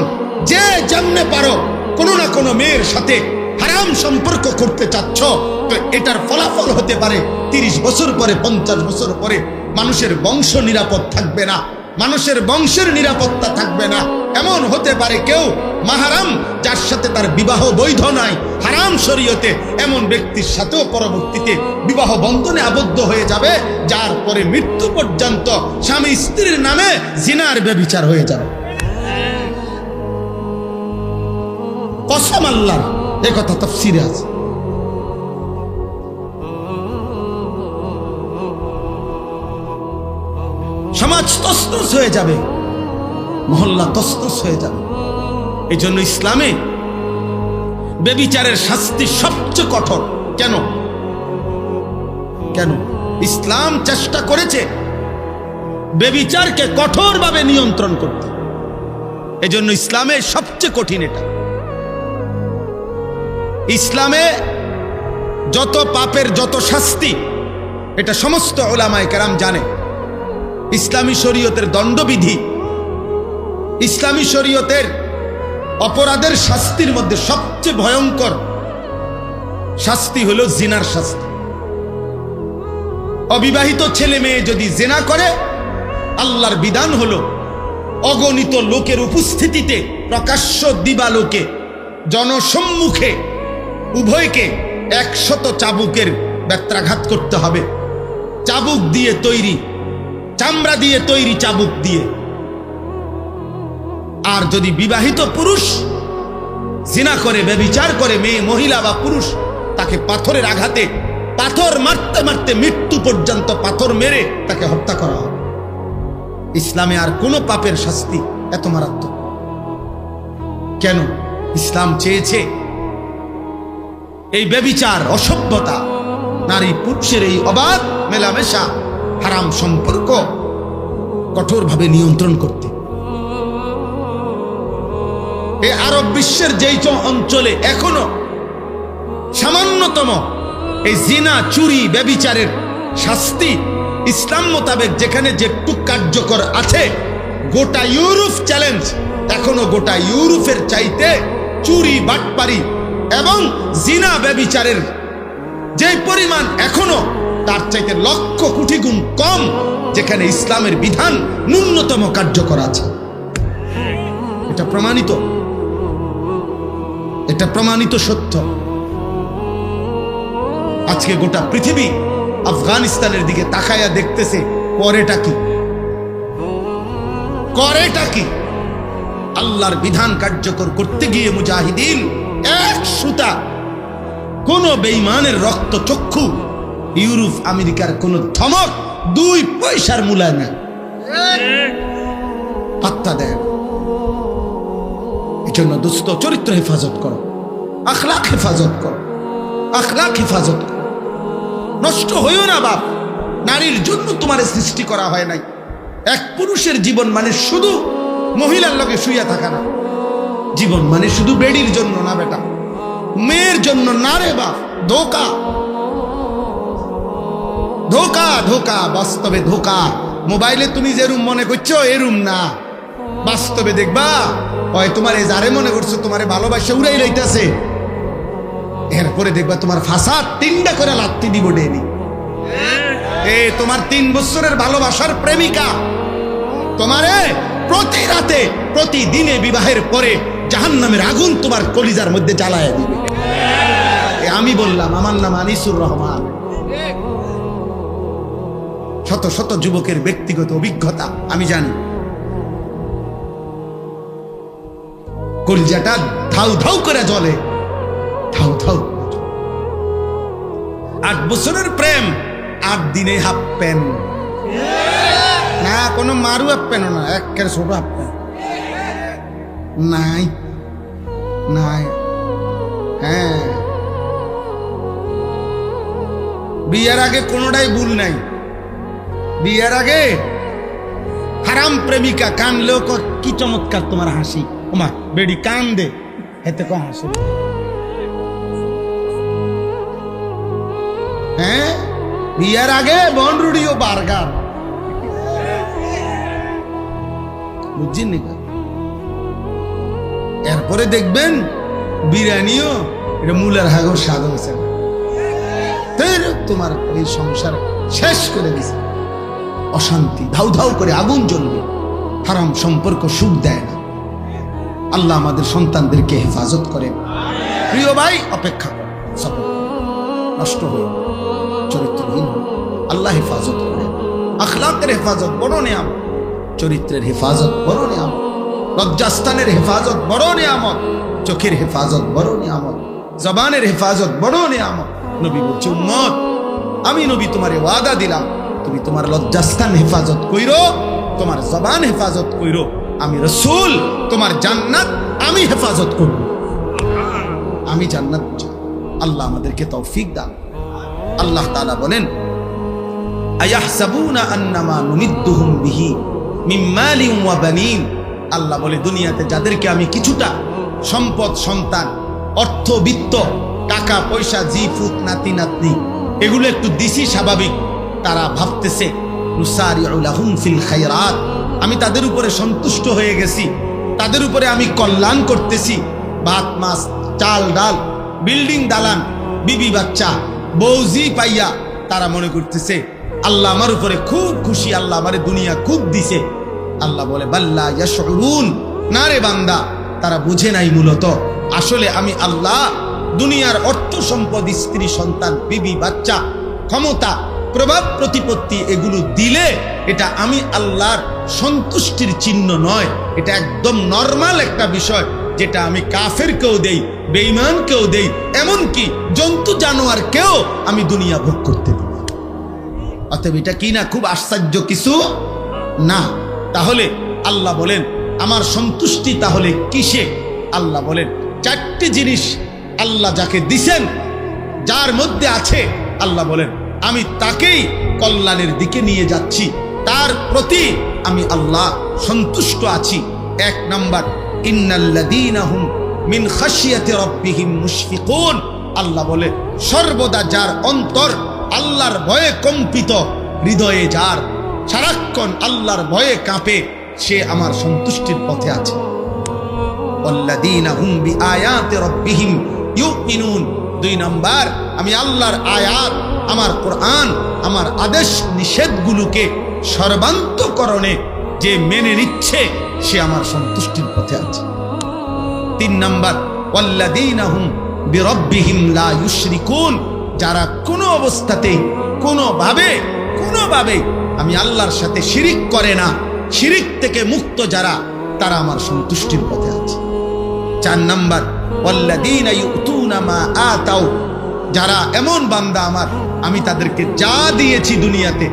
যে যেমনে পারো কোনো না কোনো মেয়ের সাথে হারাম সম্পর্ক করতে চাচ্ছ, তো এটার ফলাফল হতে পারে 30 বছর পরে, 50 বছর পরে মানুষের বংশ নিরাপদ থাকবে না, মানুষের বংশের নিরাপত্তা থাকবে না। এমন হতে পারে কেউ মাহারাম, যার সাথে তার বিবাহ বৈধ নাই, হারাম শরীয়তে, এমন ব্যক্তির সাথেও পরবর্তীতে বিবাহ বন্ধনে আবদ্ধ হয়ে যাবে, যার পরে মৃত্যু পর্যন্ত স্বামী স্ত্রীর নামে জিনার ব্যভিচার হয়ে যাবে। কসম আল্লাহর, এ কথা তাফসীরে আছে। সমাজ তছনছ হয়ে যাবে, মহল্লা তছনছ হয়ে যাবে। এই জন্য ইসলামে ব্যভিচারের শাস্তি সবচেয়ে কঠোর। কেন? কেন? ইসলাম চেষ্টা করেছে ব্যভিচারকে কঠোরভাবে নিয়ন্ত্রণ করতে। এই জন্য ইসলামে সবচেয়ে কঠিন এটা। ইসলামে যত পাপের যত শাস্তি, এটা সমস্ত উলামায়ে কেরাম জানে। ইসলামী শরীয়তের দণ্ডবিধি, ইসলামী শরীয়তের অপরাধের শাস্তির মধ্যে সবচেয়ে ভয়ঙ্কর শাস্তি হলো জিনার শাস্তি। অবিবাহিত ছেলে মেয়ে যদি জিনা করে, আল্লাহর বিধান হলো অগণিত লোকের উপস্থিতিতে, প্রকাশ্য দিবালোকে, জনসম্মুখে উভয়কে 100 চাবুকের বেত্রাঘাত করতে হবে। চাবুক দিয়ে তৈরি, চামড়া দিয়ে তৈরি চাবুক দিয়ে। আর যদি বিবাহিত পুরুষ জিনা করে, ব্যভিচার করে, মেয়ে, মহিলা বা পুরুষ, তাকে পাথরের আঘাতে, পাথর মারতে মারতে মৃত্যু পর্যন্ত পাথর মেরে তাকে হত্যা করা হবে। ইসলামে আর কোন পাপের শাস্তি এত মারাত্মক কেন? ইসলাম চেয়েছে এই ব্যভিচার, অসভ্যতা, নারী পুরুষের এই অবাধ মেলামেশা, হারাম সম্পর্ক কঠোরভাবে নিয়ন্ত্রণ করতে। এই আরব বিশ্বের যেই অঞ্চলে এখনো সামান্যতম এই জিনা, চুরি, ব্যভিচারের শাস্তি ইসলাম মোতাবেক যেখানে যেটুকু কার্যকর আছে, গোটা ইউরোপ চ্যালেঞ্জ, এখনো গোটা ইউরোপের চাইতে চুরি, বাটপারি এবং জিনা, ব্যভিচারের যে পরিমাণ এখনো তার চাইতে লক্ষ কোটি গুণ কম, যেখানে ইসলামের বিধান ন্যূনতম কার্যকর আছে। এটা প্রমাণিত, এটা প্রমাণিত সত্য। আজকে গোটা পৃথিবী আফগানিস্তানের দিকে তাকায়া দেখতেছে, করেটা কি? করেটা কি? আল্লাহর বিধান কার্যকর করতে গিয়ে মুজাহিদিন এক সুতা, কোন বেঈমানের রক্ত চক্ষু, ইউরোপ আমেরিকার কোন ধমক 2 পয়সার মূল্যায় না, পাত্তা দেয়। এই জন্য দোস্ত, চরিত্র হেফাজত করো, আখলাক হেফাজত করো, আখলাক হেফাজত করো। নষ্ট হইও না বাপ। নারীর জন্য তোমার সৃষ্টি করা হয় নাই। এক পুরুষের জীবন মানে শুধু মহিলার লগে শুইয়া থাকা না, জীবন মানে শুধু বেডির জন্য না বেটা, মেয়ের জন্য না রে বাপ। ধোকা, ধোকা, ধোকা, বাস্তবে ধোকা। মোবাইলে তুমি যে রুম মনে করছো এরুম না, বাস্তবে দেখবা হয় তোমার যারে মনে করছো তোমারে ভালোবাসা উড়াই লইতেছে, এরপরে দেখবা তোমার ফাসাদ 3টা করে লাত্তি দিব ডেলি। তোমার 3 বছরের ভালোবাসার প্রেমিকা তোমারে প্রতি রাতে, প্রতিদিনে, বিবাহের পরে জাহান্নামের আগুন তোমার কলিজার মধ্যে জ্বালায় দিবে। আমি বললাম, আমার নাম আনিসুর রহমান। শত শত যুবকের ব্যক্তিগত অভিজ্ঞতা আমি জানি। কলিজাটা ধাউ ধাউ করে জ্বলে, ধাউ ধাউ। 8 বছরের প্রেম, 8 দিনে হাফ প্যান না, কোনো মারু হাফ প্যানও না, একের ছোট হাফ প্যান নাই, নাই। হ্যাঁ, বিয়ের আগে কোনোটাই ভুল নাই। বিয়ের আগে হারাম প্রেমিকা কানলেও কি চমৎকার তোমার হাসি, ওমা বেডি কান দে, এতে কম হাসি। হ্যাঁ, বিয়ার আগে বনরুডি ও বার্গার, বুঝছেন নি? এরপরে দেখবেন বিরিয়ানিও এটা মূলার হাগর স্বাদ হয়েছে, তোমার এই সংসার শেষ করে দিছে। অশান্তি ধাউ ধাউ করে আগুন জ্বলবে, হারাম সম্পর্ক সুখ দেয় না। আল্লাহ আমাদের সন্তানদেরকে হেফাজত করেন। প্রিয় ভাই, অপেক্ষা করেন, নষ্ট হয়ে চরিত্রহীন আল্লাহ হেফাজত করেন। আখলাকের হেফাজত বড় নিয়ামত, চরিত্রের হেফাজত বড় নিয়ামত, লজ্জাস্থানের হেফাজত বড় নিয়ামত, চোখের হেফাজত বড় নিয়ামত, জবানের হেফাজত বড় নিয়ামত। নবী বলছে, উম্মত আমি নবী তোমারে ওয়াদা দিলাম, তুমি তোমার লজ্জাস্থান হেফাজত কইরো, তোমার জবান হেফাজত কইরো, আমি রাসূল তোমার জান্নাত আমি হেফাজত করব। আমি জান্নাত চাই। আল্লাহ আমাদেরকে তৌফিক দান। আল্লাহ তাআলা বলেন, আয়াহসাবুনা আন্নামা নুমিদ্দুহুম বিহি মিন মালিন ওয়া বানিন। আল্লাহ বলে, দুনিয়াতে যাদেরকে আমি কিছুটা সম্পদ, সন্তান, অর্থ, বিত্ত, টাকা পয়সা, জি ফুত, নাতি নাতনি এগুলো একটু দিছি, স্বাভাবিক তারা ভাবতেছে নুসারিউ লাহুম ফিল খায়রাত, আমি তাদের উপরে সন্তুষ্ট হয়ে গেছি, তাদের উপরে আমি কল্যাণ করতেছি। ভাত মাছ চাল ডাল, বিল্ডিং দালান, বিবি বাচ্চা, বৌজি পাইয়া তারা মনে করতেছে আল্লাহ আমার উপরে খুব খুশি, আল্লাহ আমারে দুনিয়া খুব দিছে। আল্লাহ বলে, বাল্লা ইয়াশউরুন, না রে বান্দা, তারা বুঝে নাই মূলত আসলে আমি আল্লাহ দুনিয়ার অর্থ সম্পদ, স্ত্রী সন্তান, বিবি বাচ্চা, ক্ষমতা, প্রভাব প্রতিপত্তি এগুলো দিলে এটা আমি আল্লাহর সন্তুষ্টির চিহ্ন নয়, এটা একদম নরমাল একটা বিষয়, যেটা আমি কাফেরকেও দেই, বেঈমানকেও দেই, এমনকি জন্তু জানোয়ারকেও আমি দুনিয়া ভোগ করতে দিই। অতএব এটা কি না খুব আশ্চর্য কিছু না? তাহলে আল্লাহ বলেন আমার সন্তুষ্টি তাহলে কিসে? আল্লাহ বলেন চারটি জিনিস আল্লাহ যাকে দিছেন, যার মধ্যে আছে, আল্লাহ বলেন আমি তাকেই কল্যাণের দিকে নিয়ে যাচ্ছি, তার প্রতি আমি আল্লাহ সন্তুষ্ট আছি। এক নাম্বার, ইন্নাল্লাযীনা হুম মিন খাশিয়াতি রাব্বিহিম মুশফিকুন। আল্লাহ বলে সর্বদা যার অন্তর আল্লাহর ভয়ে কম্পিত, হৃদয়ে যার সারাক্ষণ আল্লাহর ভয়ে কাঁপে, সে আমার সন্তুষ্টির পথে আছে। ওয়াল্লাযীনা হুম বিআয়াতি রাব্বিহিম ইউমিনুন। দুই নাম্বার, আমি আল্লাহর আয়াত, আমার কোরআন, আমার আদেশ নিষেধগুলোকে সর্বান্তকরণে যে মেনে নিচ্ছে, সে আমার সন্তুষ্টির পথে আছে। তিন নাম্বার, ওয়াল্লাযীনা হুম বিরাব্বিহিম লা ইউশরিকুন। যারা কোনো অবস্থাতেই কোনোভাবে আমি আল্লাহর সাথে শিরিক করে না, শিরিক থেকে মুক্ত যারা, তারা আমার সন্তুষ্টির পথে আছে। চার নাম্বার, ওয়াল্লাযীনা ইউতুনা মা আতাউ। যারা এমন বান্দা আমার, আমি তাদেরকে যা দিয়েছি দুনিয়াতে,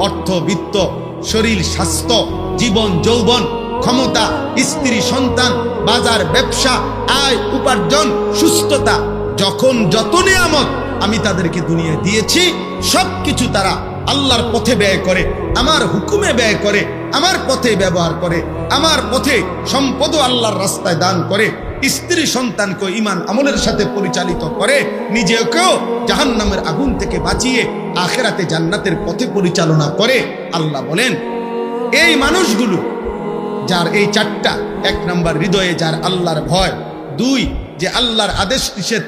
অর্থ বিত্ত, শরীর স্বাস্থ্য, জীবন যৌবন, ক্ষমতা, স্ত্রী সন্তান, বাজার ব্যবসা, আয় উপার্জন, সুস্থতা, যখন যত নিয়ামত আমি তাদেরকে দুনিয়ায় দিয়েছি, সবকিছু তারা আল্লাহর পথে ব্যয় করে, আমার হুকুমে ব্যয় করে, আমার পথে ব্যবহার করে, আমার পথে সম্পদও আল্লাহর রাস্তায় দান করে, স্ত্রী সন্তানকে ঈমান আমলের সাথে পরিচালিত করে, নিজেকেও জাহান্নামের আগুন থেকে বাঁচিয়ে আখিরাতে জান্নাতের পথে পরিচালনা করে। আল্লাহ বলেন এই মানুষগুলো যার এই চারটা, এক নাম্বার হৃদয়ে যার আল্লাহর ভয়, দুই যে আল্লাহর আদেশ নিষেধ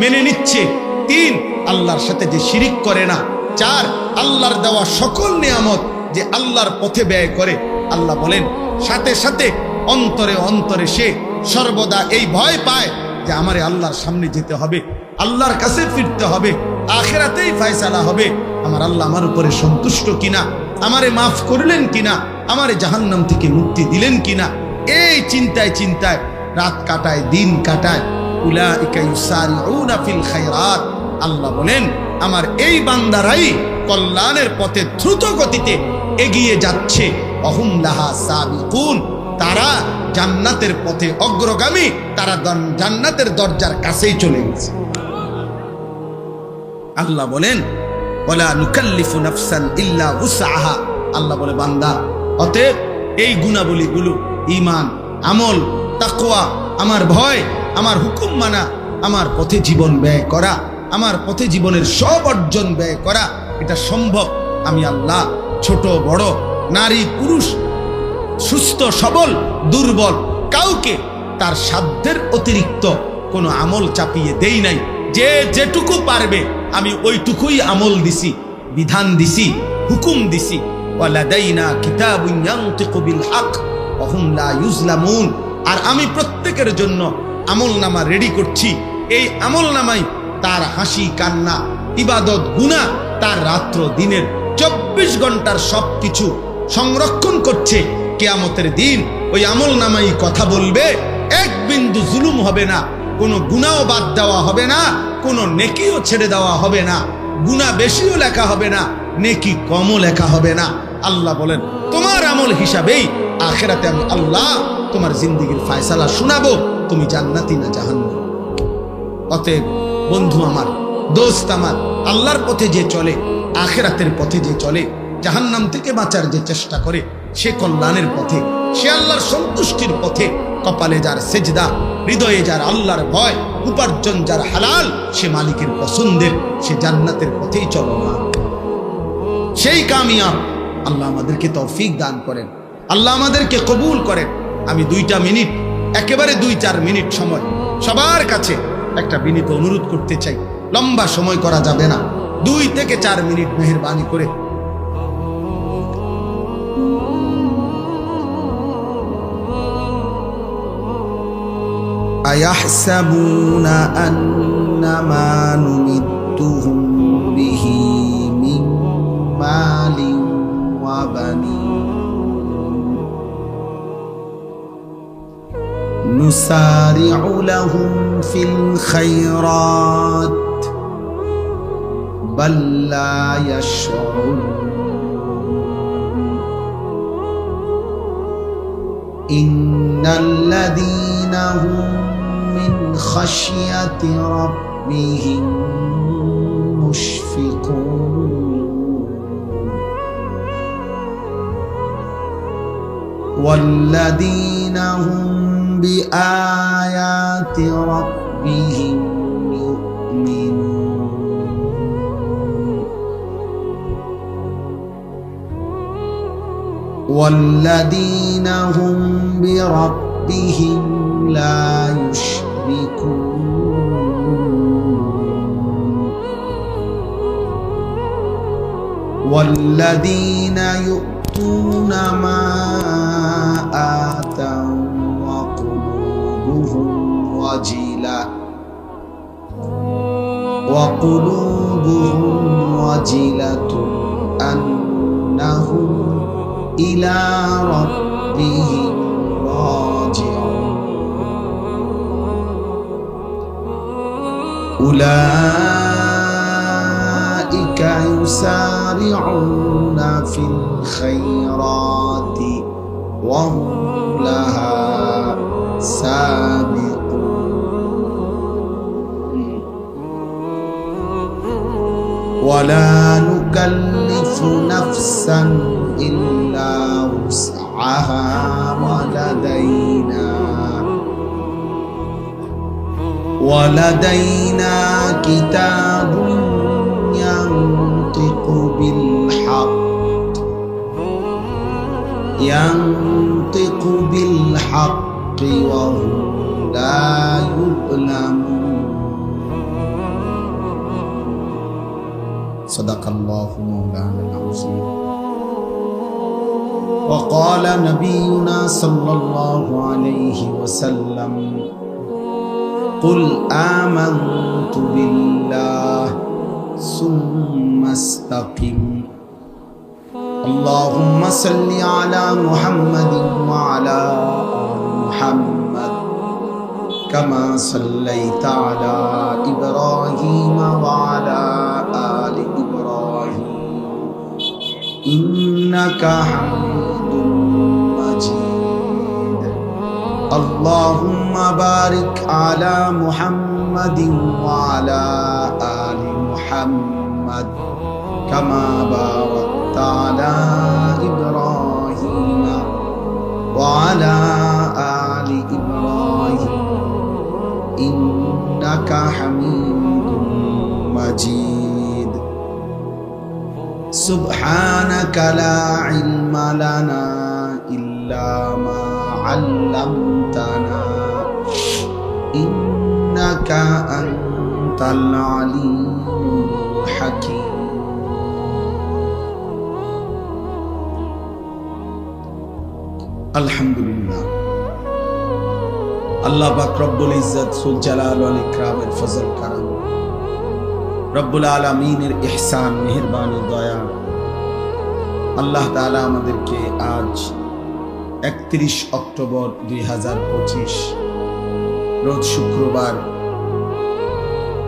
মেনে নিচ্ছে, তিন আল্লাহর সাথে যে শিরিক করে না, চার আল্লাহর দেওয়া সকল নিয়ামত যে আল্লাহর পথে ব্যয় করে। আল্লাহ বলেন সাথে সাথে অন্তরে অন্তরে সে সর্বদা এই ভয় পায় যে আমারে আল্লাহর সামনে যেতে হবে, আল্লাহর কাছে ফিরতে হবে, আখিরাতেই ফয়সালা হবে, আমার আল্লাহ আমার উপরে সন্তুষ্ট কিনা, আমারে মাফ করলেন কিনা, আমারে জাহান্নাম থেকে মুক্তি দিলেন কিনা, এই চিন্তায় চিন্তায় রাত কাটায়, দিন কাটায়। উলাইকা ইউসারিউনা ফিল খায়রাত। আল্লাহ বলেন আমার এই বান্দারাই কল্যাণের পথে দ্রুত গতিতে এগিয়ে যাচ্ছে। অহুম লাহা সাবিকুন। তারা জান্নাতের পথে অগ্রগামী, তারা জান্নাতের দরজার কাছেই চলে গেছে। আল্লাহ বলেন ওয়ালা নুকাল্লিফু নাফসান ইল্লা উসআহা। আল্লাহ বলে বান্দা, অতএব এই গুণাবলীগুলো ঈমান, আমল, তাকওয়া, আমার ভয়, আমার হুকুম মানা, আমার পথে জীবন ব্যয় করা, আমার পথে জীবনের সব অর্জন ব্যয় করা, এটা সম্ভব। আমি আল্লাহ ছোট বড়, নারী পুরুষ, সুস্থ সবল দুর্বল, কাউকে তার সাধ্যের অতিরিক্ত কোনো আমল চাপিয়ে দেই নাই। যে যেটুকু পারবে আমি ওইটুকুই আমল দিছি, বিধান দিছি, হুকুম দিছি। ওয়ালাদাইনা কিতাবুন ইয়ানতিকু বিল হক ওয়া হুম লা ইউজলামুন। আর আমি প্রত্যেকের জন্য আমলনামা রেডি করছি। এই আমলনামাই তার হাসি কান্না, ইবাদত, গুনাহ, তার রাত্র দিনের 24 ঘন্টার সবকিছু সংরক্ষণ করছে। কিয়ামতের দিন ওই আমলনামাই কথা বলবে, এক বিন্দু জুলুম হবে না, কোনো গুনাহ বাদ দেওয়া হবে না, কোনো নেকিও ছেড়ে দেওয়া হবে না, গুনাহ বেশিও লেখা হবে না, নেকি কমও লেখা হবে না। আল্লাহ বলেন তোমার আমল হিসাবেই আখিরাতে আমি আল্লাহ তোমার জিন্দেগীর ফয়সালা শোনাবো, তুমি জান্নাতি না জাহান্নামী। অতএব বন্ধু আমার, দোস্ত আমার, আল্লাহর পথে যে চলে, আখিরাতের পথে যে চলে, জাহান্নাম থেকে বাঁচার যে চেষ্টা করে, সে কল্যাণের পথে, সে আল্লাহর সন্তুষ্টির পথে। কপালে যার সেজদা, হৃদয়ে যার আল্লাহর ভয়, উপার্জন যার হালাল, সে মালিকের পছন্দের, সে জান্নাতের পথেই চলমান, সেই কামিয়াব। আল্লাহ আমাদেরকে তৌফিক দান করেন, আল্লাহ আমাদেরকে কবুল করেন। আমি 2টা মিনিট, একেবারে 2-4 মিনিট সময় সবার কাছে একটা বিনীত অনুরোধ করতে চাই। লম্বা সময় করা যাবে না, 2 থেকে 4 মিনিট মেহেরবানি করে। আয়াহসাবুনা আন্নামা নুমিদ্দুহুম বিহি মিন মালিন ওয়া বানিন নুসারি'ু লাহুম ফিল খায়রাত বাল লা ইয়াশউরুন ইন্নাল্লাযীনা হুম মিন খাশিয়াতি রাব্বিহিম মুশফিকুন ওয়াল্লাযীনা হুম বিআয়াতি রাব্বিহিম ইউমিনুন ওয়াল্লাযীনা হুম বিরাব্বিহিম লা ইউশরিকুন ওয়াল্লাযীনা ইউতুনা মা আতাউ ওয়া কুলুবুহুম ওয়াজিলাতুন আন্নাহুম ইলা রাব্বিহিম রাজিউন উলাইকা ইউসারিউনা ফিল খায়রাতি ওয়া হুম লাহা সাবিকুন ওয়ালা নুকাল্লিফু নাফসান ইল্লা উসআহা ওয়ালাদাইনা কিতাবুন ইয়ানতিকু বিল হাক্কি ওয়া হুম লা ইউযলামুন। সাদাকাল্লাহু মাওলানাল আযীম। وقال نبينا صلى الله عليه وسلم قل آمنت بالله ثم استقم اللهم صل على محمد وعلى آل محمد كما صليت على إبراهيم وعلى آل إبراهيم إنك حميد مجيد اللهم بارك على محمد وعلى آل محمد كما باركت على إبراهيم وعلى آل إبراهيم إنك حميد مجيد سبحانك لا علم لنا إلا ما علمتنا إنك أنت العليم الحكيم আলহামদুলিল্লাহ আল্লাহ পাক রব্বুল ইজ্জত সুল জালাল ওয়াল ইকরামের ফজল কারাম রব্বুল আলামিনের ইহসান মেহেরবানি দয়া আল্লাহ তাআলা আমাদেরকে আজ 31 অক্টোবর 2025 রোজ শুক্রবার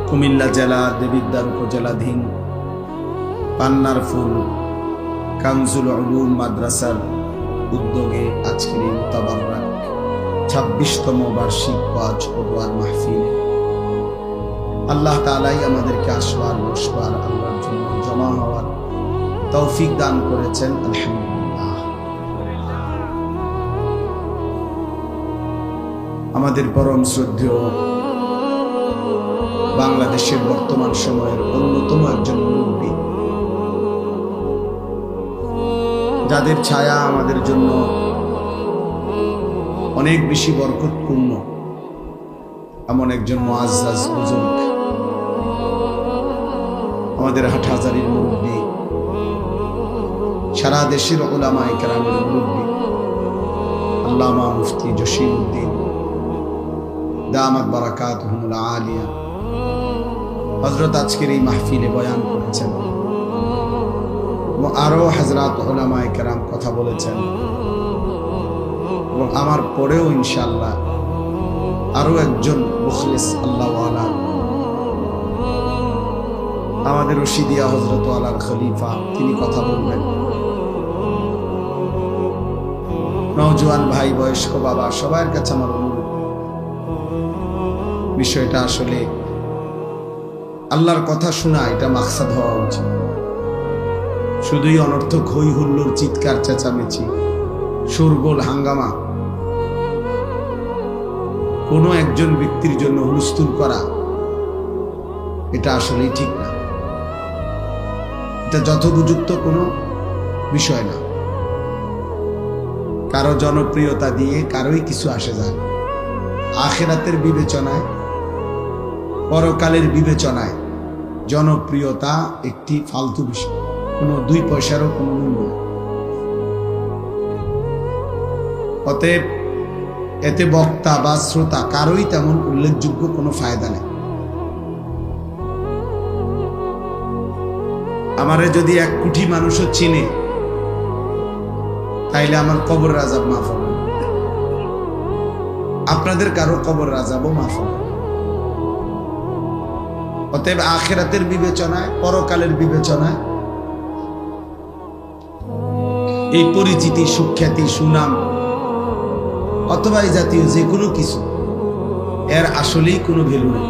কুমিল্লা জেলা দেবিদ্বার উপজেলাধীন পান্নার ফুল কানজুল উলুম মাদ্রাসার উদ্যোগে আজকের এই মুতাবাররাক 26তম বার্ষিক ওয়াজ ও দোয়ার মাহফিল আল্লাহ তাআলাই আমাদেরকে আসবার বসবার আল্লাহর জন্য জমা হওয়ার তৌফিক দান করেছেন আলহামদুলিল্লাহ। আমাদের পরম শ্রদ্ধেয় বাংলাদেশের বর্তমান সময়ের অন্যতম একজন মুরব্বী, যাদের ছায়া আমাদের জন্য অনেক বেশি বরকতপূর্ণ, এমন একজন মুআজ্জাজ বুজুর্গ, আমাদের হাটহাজারীর মুরব্বী, সারা দেশের উলামায়ে কেরামের মুরব্বী আল্লামা মুফতি জসিমউদ্দিন দামাত বারাকাতুহুল আলিয়া হযরত আজকের এই মাহফিলে বয়ান করেছেন। আরো হযরত উলামায়ে কেরাম কথা বলেছেন এবং আমার পরেও ইনশাআল্লাহ আরো একজন মুখলিস আল্লাহওয়ালা আমাদের রশিদিয়া হযরত ওয়ালার খলিফা তিনি কথা বলবেন। নওজোয়ান ভাই, বয়স্ক বাবা, সবার কাছে আমার অনুরোধ, বিষয়টা আসলে আল্লাহর কথা শোনা এটা মাকসাদ হওয়া উচিত। শুধুই অনর্থক হই হুল্লোড়, চিৎকার চেঁচামেচি, শোরগোল, হাঙ্গামা, কোনো একজন ব্যক্তির জন্য হুলস্থুল করা এটা আসলেই ঠিক না। এটা যথোপযুক্ত কোনো বিষয় না। কারো জনপ্রিয়তা দিয়ে কারোই কিছু আসে যায় না। আখিরাতের বিবেচনায়, পরকালের বিবেচনায় জনপ্রিয়তা একটি ফালতু বিষয়, কোনো 2 পয়সারও কোনো মূল্য নেই। অতএব এতে বক্তা বা শ্রোতা কারোই তেমন উল্লেখযোগ্য কোনো ফায়দা নেই। আমারে যদি 1 কোটি মানুষও চিনে তাইলে আমার কবরের আযাব মাফ হবে, আপনাদের কারো কবরের আযাবও মাফ হবে। অতএব আখিরাতের বিবেচনায়, পরকালের বিবেচনায় এই পরিচিতি, সুখ্যাতি, সুনাম অথবা এই জাতীয় যে কোনো কিছু এর আসলেই কোনো ভ্যালু নেই।